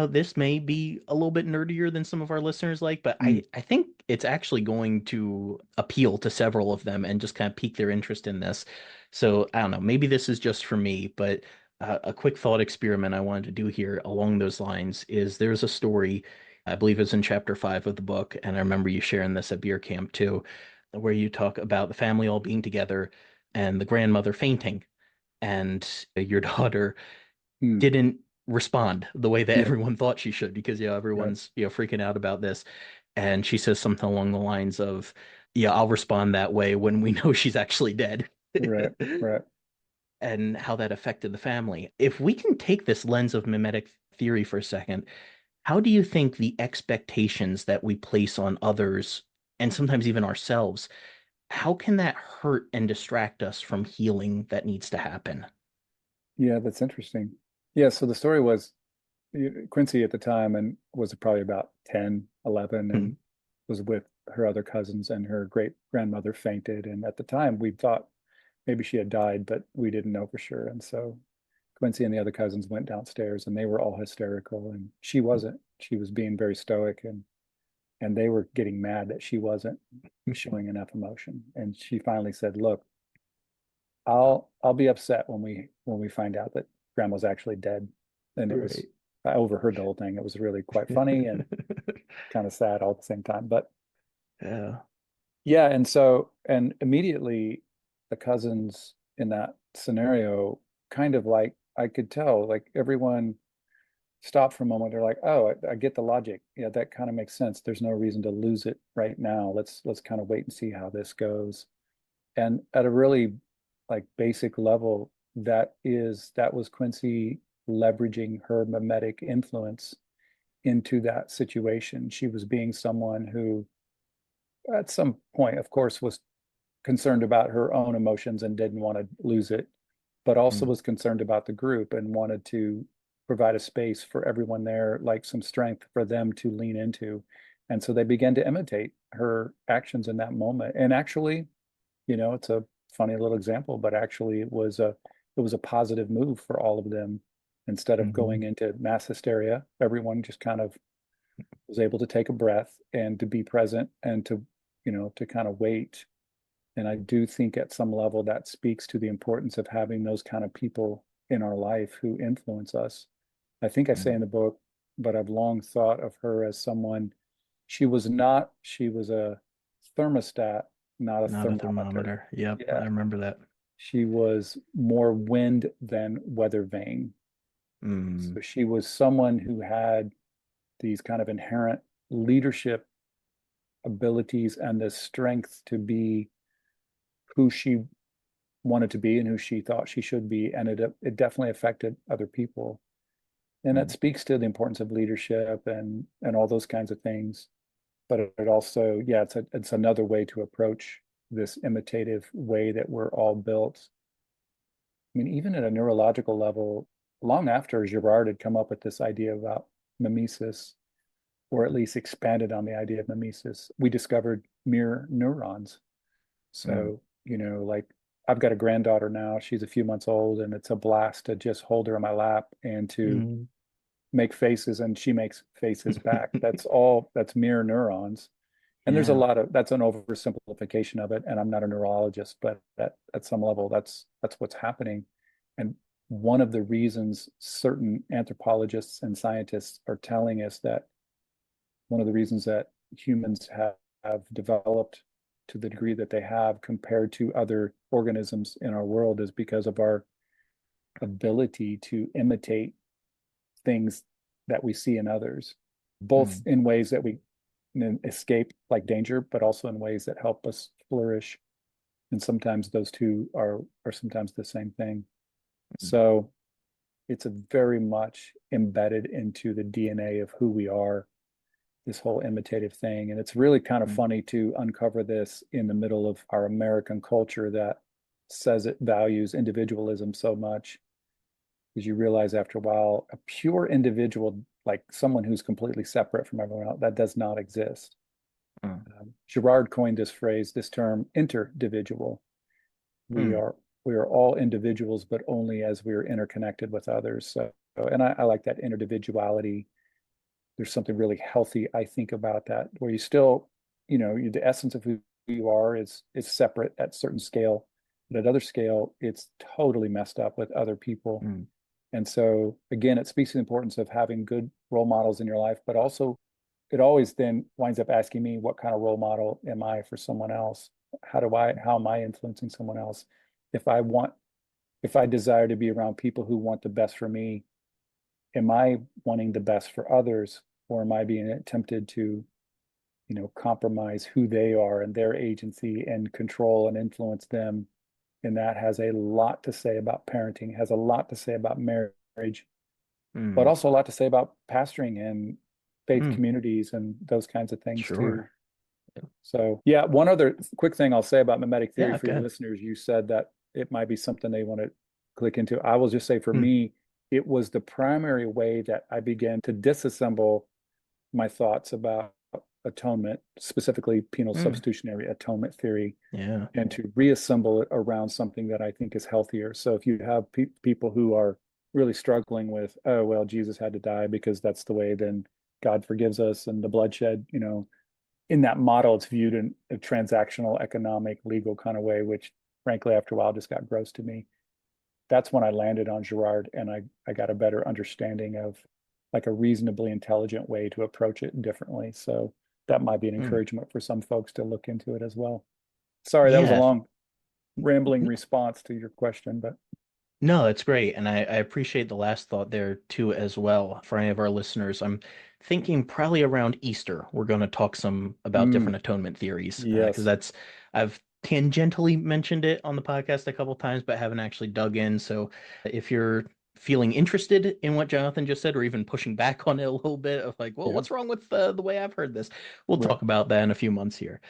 this may be a little bit nerdier than some of our listeners like, but Mm. I think it's actually going to appeal to several of them and just kind of pique their interest in this. So I don't know, maybe this is just for me, but a quick thought experiment I wanted to do here along those lines is there's a story, I believe it's in chapter 5 of the book, and I remember you sharing this at beer camp too, where you talk about the family all being together and the grandmother fainting, and your daughter Mm. didn't respond the way that Yeah, everyone thought she should because right, everyone's freaking out about this. And she says something along the lines of, yeah, I'll respond that way when we know she's actually dead. right, right. And how that affected the family. If we can take this lens of mimetic theory for a second, How do you think the expectations that we place on others and sometimes even ourselves, how can that hurt and distract us from healing that needs to happen? Yeah, that's interesting. Yeah, so the story was Quincy at the time and was probably about 10, 11, Mm, and was with her other cousins, and her great grandmother fainted. And at the time, we thought maybe she had died, but we didn't know for sure. And so Quincy and the other cousins went downstairs, and they were all hysterical, and she wasn't. She was being very stoic, and they were getting mad that she wasn't showing enough emotion. And she finally said, "Look, I'll be upset when we find out that grandma's actually dead." And it was, right. I overheard the whole thing. It was really quite funny and kind of sad all at the same time. But Yeah. yeah, and so, and immediately the cousins in that scenario, kind of like, I could tell, like everyone stopped for a moment. They're like, "Oh, I get the logic. Yeah, that kind of makes sense. There's no reason to lose it right now. Let's kind of wait and see how this goes." And at a really like basic level, that was Quincy leveraging her mimetic influence into that situation. She was being someone who, at some point, of course, was concerned about her own emotions and didn't want to lose it, but also Mm, was concerned about the group and wanted to provide a space for everyone there, like some strength for them to lean into. And so they began to imitate her actions in that moment. And actually, it's a funny little example, but actually it was a positive move for all of them. Instead of mhm, going into mass hysteria, everyone just kind of was able to take a breath and to be present and to, to kind of wait. And I do think at some level that speaks to the importance of having those kind of people in our life who influence us. I think I say mm. in the book, but I've long thought of her as someone, she was a thermostat, not a Not a thermometer. thermometer. Yep, I Yeah. remember that. She was more wind than weather vane. Mm, So she was someone who had these kind of inherent leadership abilities and the strength to be who she wanted to be and who she thought she should be. And it definitely affected other people. And that mm, speaks to the importance of leadership and all those kinds of things. But it also, yeah, it's another way to approach this imitative way that we're all built. I mean, even at a neurological level, long after Girard had come up with this idea about mimesis, or at least expanded on the idea of mimesis, we discovered mirror neurons. mm, So, like I've got a granddaughter now. She's a few months old, and it's a blast to just hold her in my lap and to mm. make faces, and she makes faces back. That's mirror neurons. And there's a Yeah. lot of that's an oversimplification of it. And I'm not a neurologist, but at some level, that's what's happening. And one of the reasons certain anthropologists and scientists are telling us that one of the reasons that humans have developed to the degree that they have compared to other organisms in our world is because of our ability to imitate things that we see in others, both Mm, in ways that we escape like danger, but also in ways that help us flourish. And sometimes those two are sometimes the same thing. mm, So it's a very much embedded into the DNA of who we are, this whole imitative thing. And it's really kind of mm, funny to uncover this in the middle of our American culture that says it values individualism so much, because you realize after a while, a pure individual, like someone who's completely separate from everyone else, that does not exist. mm, Girard coined this phrase, this term, interdividual. We mm, are we are all individuals, but only as we are interconnected with others. So, and I like that interdividuality. There's something really healthy, I think, about that, where you still, the essence of who you are is separate at certain scale, but at other scale, it's totally messed up with other people. mm, And so again, it speaks to the importance of having good role models in your life, but also it always then winds up asking me, what kind of role model am I for someone else? How am I influencing someone else? If I want, if I desire to be around people who want the best for me, am I wanting the best for others, or am I being tempted to, compromise who they are and their agency and control and influence them? And that has a lot to say about parenting, has a lot to say about marriage, but mm, also a lot to say about pastoring faith communities and those kinds of things too. Sure. So yeah, one other quick thing I'll say about mimetic theory Yeah, for go your ahead. listeners, you said that it might be something they want to click into. I will just say for me, it was the primary way that I began to disassemble my thoughts about atonement, specifically penal substitutionary atonement theory, Yeah. and to reassemble it around something that I think is healthier. So if you have people who are really struggling with, oh, well, Jesus had to die because that's the way, then God forgives us and the bloodshed, in that model, it's viewed in a transactional, economic, legal kind of way, which frankly, after a while, just got gross to me. That's when I landed on Girard and I got a better understanding of like a reasonably intelligent way to approach it differently. So that might be an encouragement for some folks to look into it as well. Sorry, that was a Yeah. long rambling response to your question, but No, it's great. And I appreciate the last thought there too as well. For any of our listeners, I'm thinking probably around Easter, we're going to talk some about different atonement theories because yes. I've tangentially mentioned it on the podcast a couple times, but haven't actually dug in. So if you're feeling interested in what Jonathan just said, or even pushing back on it a little bit of like, well, Yeah. what's wrong with the way I've heard this? We'll Right. talk about that in a few months here.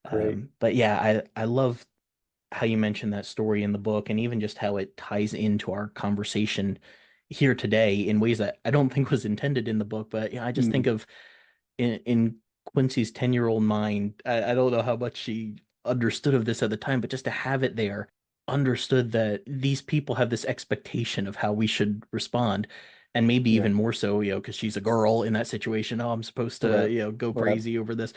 Great. But yeah, I love how you mentioned that story in the book and even just how it ties into our conversation here today in ways that I don't think was intended in the book. But I just think of in Quincy's 10-year-old mind, I don't know how much she understood of this at the time, but just to have it there, understood that these people have this expectation of how we should respond. And maybe Yeah. even more so, because she's a girl in that situation. Oh, I'm supposed to, Right. go Right. crazy over this.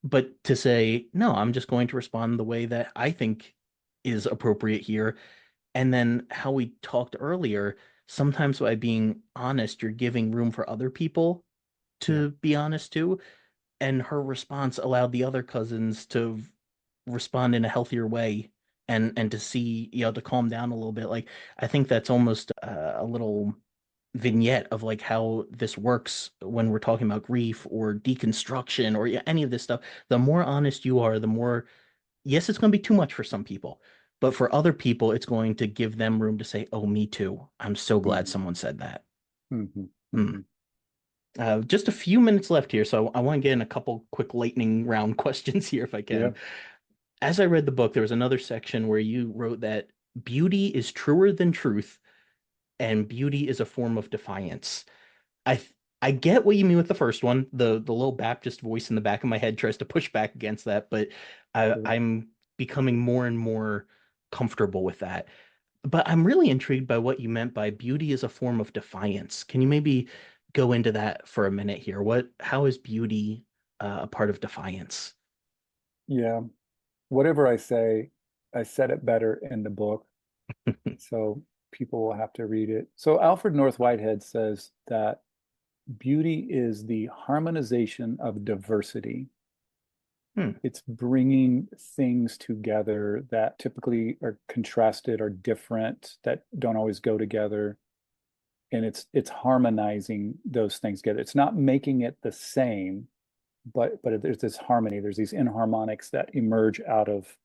But to say, no, I'm just going to respond the way that I think is appropriate here. And then how we talked earlier, sometimes by being honest, you're giving room for other people Yeah. to be honest too. And her response allowed the other cousins to respond in a healthier way and to see, to calm down a little bit. Like, I think that's almost a little vignette of like how this works when we're talking about grief or deconstruction or any of this stuff. The more honest you are, the more, yes, it's going to be too much for some people, but for other people, it's going to give them room to say, oh, me too. I'm so glad Mm-hmm. someone said that. Mm-hmm. Hmm. Mm-hmm. Just a few minutes left here, so I want to get in a couple quick lightning round questions here if I Yeah. can. As I read the book, there was another section where you wrote that beauty is truer than truth and beauty is a form of defiance. I I get what you mean with the first one. The little Baptist voice in the back of my head tries to push back against that, but Sure. I'm becoming more and more comfortable with that. But I'm really intrigued by what you meant by beauty is a form of defiance. Can you maybe go into that for a minute here? How is beauty a part of defiance? Yeah. Whatever I say, I said it better in the book. So people will have to read it. So Alfred North Whitehead says that beauty is the harmonization of diversity. Hmm. It's bringing things together that typically are contrasted or different, that don't always go together. And it's harmonizing those things together. It's not making it the same, but there's this harmony. There's these inharmonics that emerge out of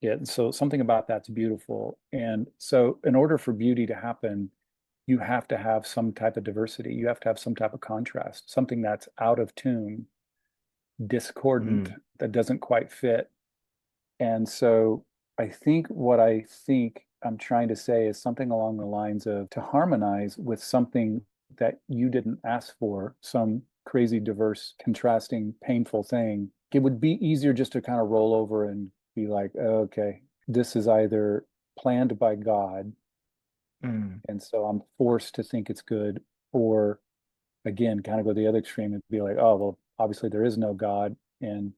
it. So something about that's beautiful. And so in order for beauty to happen, you have to have some type of diversity. You have to have some type of contrast, something that's out of tune, discordant, Hmm. that doesn't quite fit. And so I think what I think I'm trying to say is something along the lines of to harmonize with something that you didn't ask for, some crazy, diverse, contrasting, painful thing. It would be easier just to kind of roll over and be like, oh, okay, this is either planned by God, Hmm. and so I'm forced to think it's good, or again, kind of go the other extreme and be like, oh, well, obviously there is no God. And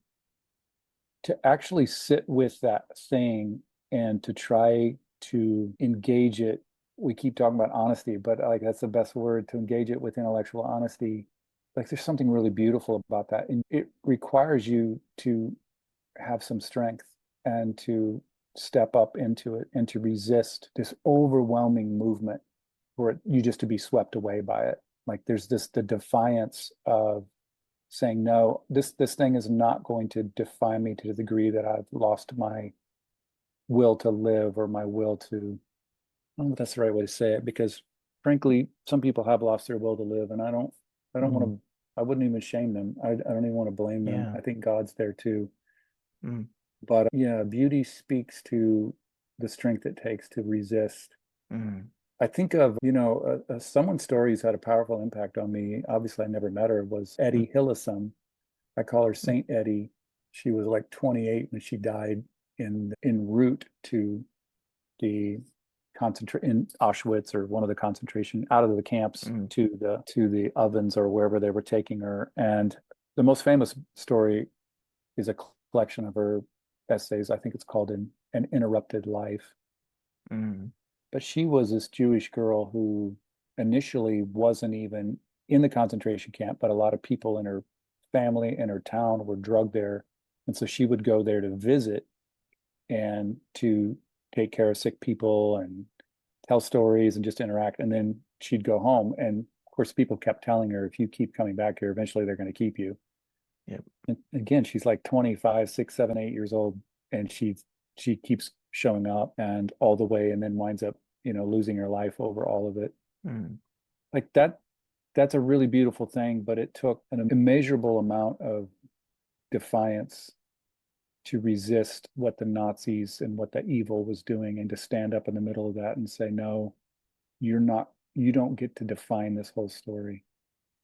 to actually sit with that thing and to try to engage it. We keep talking about honesty, but like that's the best word, to engage it with intellectual honesty. Like there's something really beautiful about that. And it requires you to have some strength and to step up into it and to resist this overwhelming movement for it, you just to be swept away by it. Like there's the defiance of saying, no, this thing is not going to define me to the degree that I've lost my will to live or my will to, I don't know if that's the right way to say it, because frankly, some people have lost their will to live, and I don't want Hmm. to I wouldn't even shame them. I don't even want to blame them. Yeah. I think God's there too. Mm, But yeah, beauty speaks to the strength it takes to resist. mm, I think of, someone's story who's had a powerful impact on me. Obviously, I never met her, was mm, Eddie Hillesum. I call her mm, Saint Eddie. She was like 28 when she died en route to the concentrate in Auschwitz, or one of the concentration, out of the camps mm, to the ovens or wherever they were taking her. And the most famous story is a collection of her essays. I think it's called An Interrupted Life. mm, But she was this Jewish girl who initially wasn't even in the concentration camp, but a lot of people in her family and her town were drugged there. And so she would go there to visit and to take care of sick people and tell stories and just interact. And then she'd go home. And of course, people kept telling her, if you keep coming back here, eventually they're going to keep you. yep. And again, she's like 25, 6, 7, 8 years old, and she keeps showing up and all the way, and then winds up, losing her life over all of it. Mm, Like that's a really beautiful thing, but it took an immeasurable amount of defiance to resist what the Nazis and what the evil was doing, and to stand up in the middle of that and say, no, you don't get to define this whole story.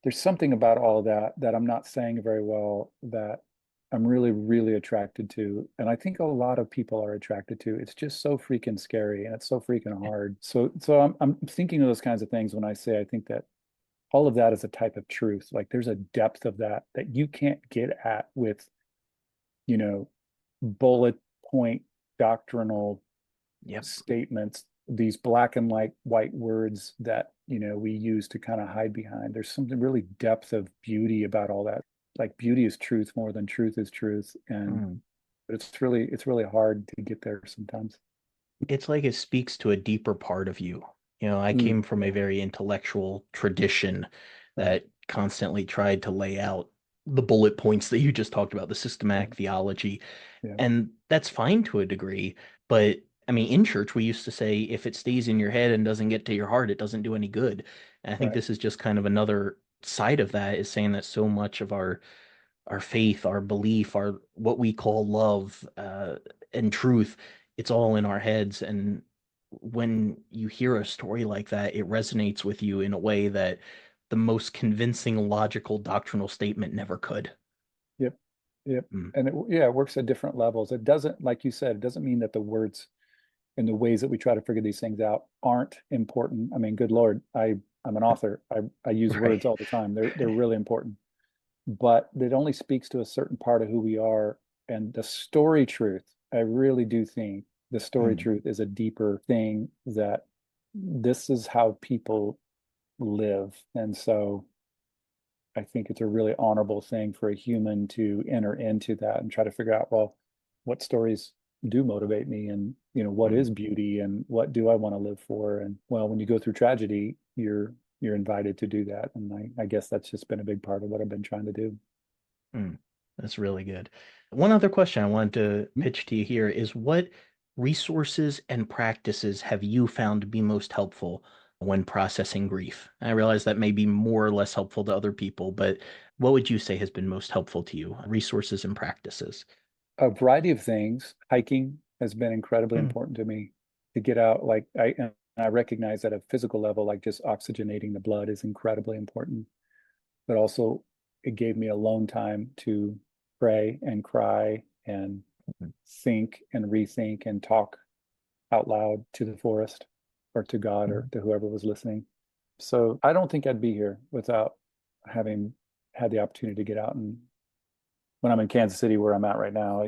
There's something about all of that I'm not saying very well, that I'm really, really attracted to. And I think a lot of people are attracted to. It's just so freaking scary, and it's so freaking yeah. hard. So I'm thinking of those kinds of things when I say I think that all of that is a type of truth. Like there's a depth of that you can't get at with, you know, bullet point doctrinal Yep. statements, these black and white words that, we use to kind of hide behind. There's something really depth of beauty about all that. Like beauty is truth more than truth is truth. And Mm. but it's really hard to get there sometimes. It's like it speaks to a deeper part of you. I came from a Yeah, very intellectual tradition right. that constantly tried to lay out the bullet points that you just talked about, the Yeah, systematic theology. yeah, And that's fine to a degree. But I mean, in church, we used to say if it stays in your head and doesn't get to your heart, it doesn't do any good. And I think right. this is just kind of another side of that, is saying that so much of our faith, our belief, our what we call love, and truth, it's all in our heads. And when you hear a story like that, it resonates with you in a way that the most convincing, logical, doctrinal statement never could. Yep, yep. Mm, And it works at different levels. It doesn't, like you said, it doesn't mean that the words and the ways that we try to figure these things out aren't important. I mean, good Lord, I'm an author. I use right. words all the time. They're really important, but it only speaks to a certain part of who we are. And the story truth, I really do think the story Mm, truth is a deeper thing, that this is how people live. And so I think it's a really honorable thing for a human to enter into that and try to figure out, well, what stories do motivate me, and what mm. is beauty, and what do I want to live for. And well, when you go through tragedy, you're invited to do that. And I guess that's just been a big part of what I've been trying to do. Mm, that's really good. One other question I wanted to pitch to you here is, what resources and practices have you found to be most helpful when processing grief? I realize that may be more or less helpful to other people, but what would you say has been most helpful to you? Resources and practices. A variety of things. Hiking has been incredibly Mm, important to me, to get out. Like I recognize at a physical level, like just oxygenating the blood is incredibly important. But also it gave me alone time to pray and cry and mm, think and rethink and talk out loud to the forest, or to God, or mm, to whoever was listening. So I don't think I'd be here without having had the opportunity to get out. And when I'm in Kansas City, where I'm at right now,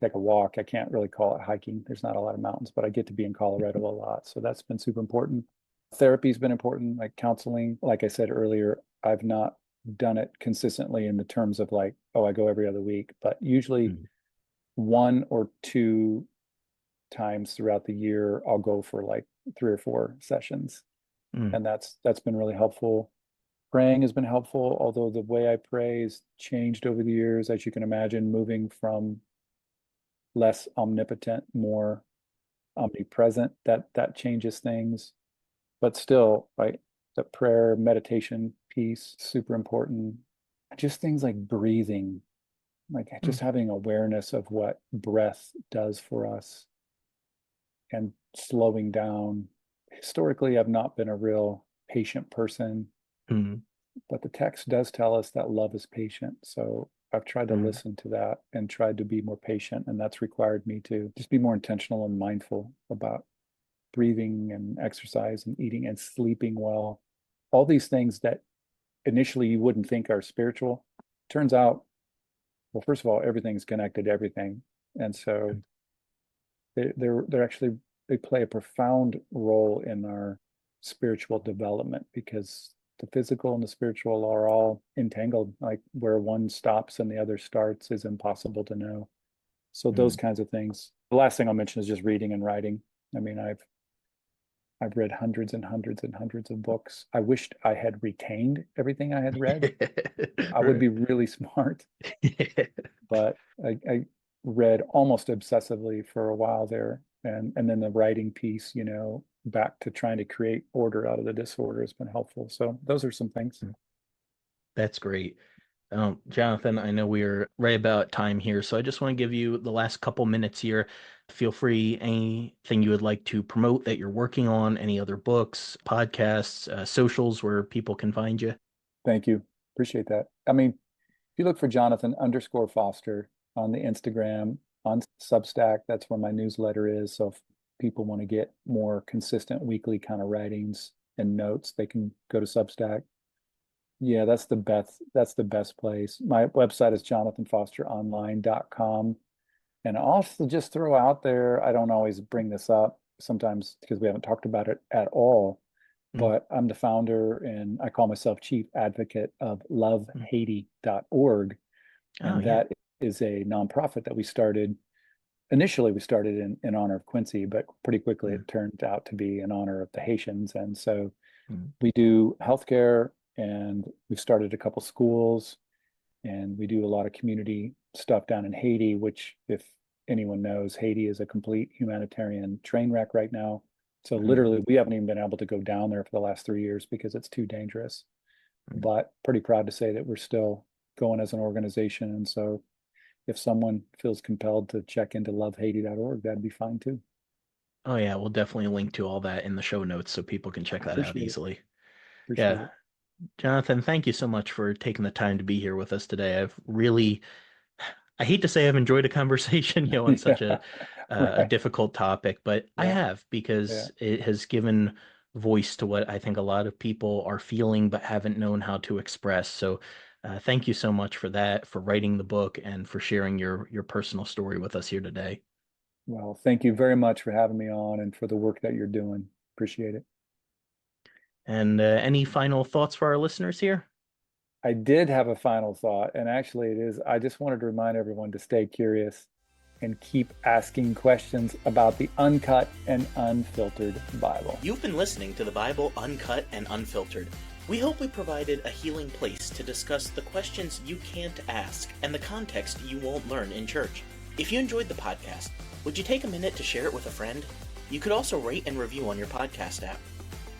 take a walk. I can't really call it hiking. There's not a lot of mountains, but I get to be in Colorado a lot. So that's been super important. Therapy's been important, like counseling. Like I said earlier, I've not done it consistently in the terms of like, oh, I go every other week, but usually mm, 1 or 2 times throughout the year, I'll go for like 3 or 4 sessions. mm, And that's been really helpful. Praying has been helpful, although the way I pray has changed over the years, as you can imagine, moving from less omnipotent, more omnipresent. That changes things. But still, right, the prayer meditation piece, super important. just things like breathing, like just having awareness of what breath does for us and slowing down. Historically, I've not been a real patient person, Mm, but the text does tell us that love is patient. So I've tried to mm, listen to that and tried to be more patient. And that's required me to just be more intentional and mindful about breathing and exercise and eating and sleeping well. All these things that initially you wouldn't think are spiritual. Turns out, well, first of all, everything's connected to everything. And so they're actually, they play a profound role in our spiritual development because the physical and the spiritual are all entangled. Like where one stops and the other starts is impossible to know. So those mm. kinds of things. The last thing I'll mention is just reading and writing. I mean, I've read hundreds and hundreds and hundreds of books. I wished I had retained everything I had read. I would be really smart, but I read almost obsessively for a while there. And then the writing piece, you know, back to trying to create order out of the disorder has been helpful. So those are some things. That's great. Jonathan, I know we're right about time here, so I just want to give you the last couple minutes here. Feel free, anything you would like to promote that you're working on, any other books, podcasts, socials where people can find you. Thank you. Appreciate that. I mean, if you look for Jonathan_Foster on the Instagram, on Substack, that's where my newsletter is. So if people want to get more consistent weekly kind of writings and notes, they can go to Substack. Yeah, that's the best. That's the best place. My website is jonathanfosteronline.com. And I'll also just throw out there, I don't always bring this up sometimes because we haven't talked about it at all, Mm, but I'm the founder and I call myself chief advocate of mm. lovehaiti.org. Oh, And yeah. that is a nonprofit that we started. Initially, we started in honor of Quincy, but pretty quickly Mm, it turned out to be in honor of the Haitians. And so mm, we do healthcare and we've started a couple schools and we do a lot of community stuff down in Haiti, which if anyone knows, Haiti is a complete humanitarian train wreck right now. So mm, literally we haven't even been able to go down there for the last 3 years because it's too dangerous. mm. But pretty proud to say that we're still going as an organization. And so if someone feels compelled to check into lovehaiti.org, that'd be fine too. Oh, yeah. We'll definitely link to all that in the show notes so people can check that out Appreciate it. easily. Appreciate Yeah. it. Jonathan, thank you so much for taking the time to be here with us today. I hate to say I've enjoyed a conversation, on such Yeah. a Right. difficult topic, but I Yeah. have Yeah. because it has given voice to what I think a lot of people are feeling but haven't known how to express. So, thank you so much for that, for writing the book, and for sharing your personal story with us here today. Well, thank you very much for having me on and for the work that you're doing. Appreciate it. And any final thoughts for our listeners here? I did have a final thought, and actually, it is I just wanted to remind everyone to stay curious and keep asking questions about the uncut and unfiltered Bible. You've been listening to the Bible Uncut and Unfiltered. We hope we provided a healing place to discuss the questions you can't ask and the context you won't learn in church. If you enjoyed the podcast, would you take a minute to share it with a friend? You could also rate and review on your podcast app.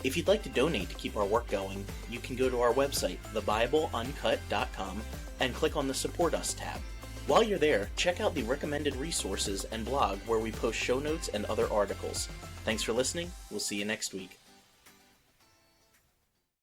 If you'd like to donate to keep our work going, you can go to our website, thebibleuncut.com, and click on the Support Us tab. While you're there, check out the recommended resources and blog where we post show notes and other articles. Thanks for listening. We'll see you next week.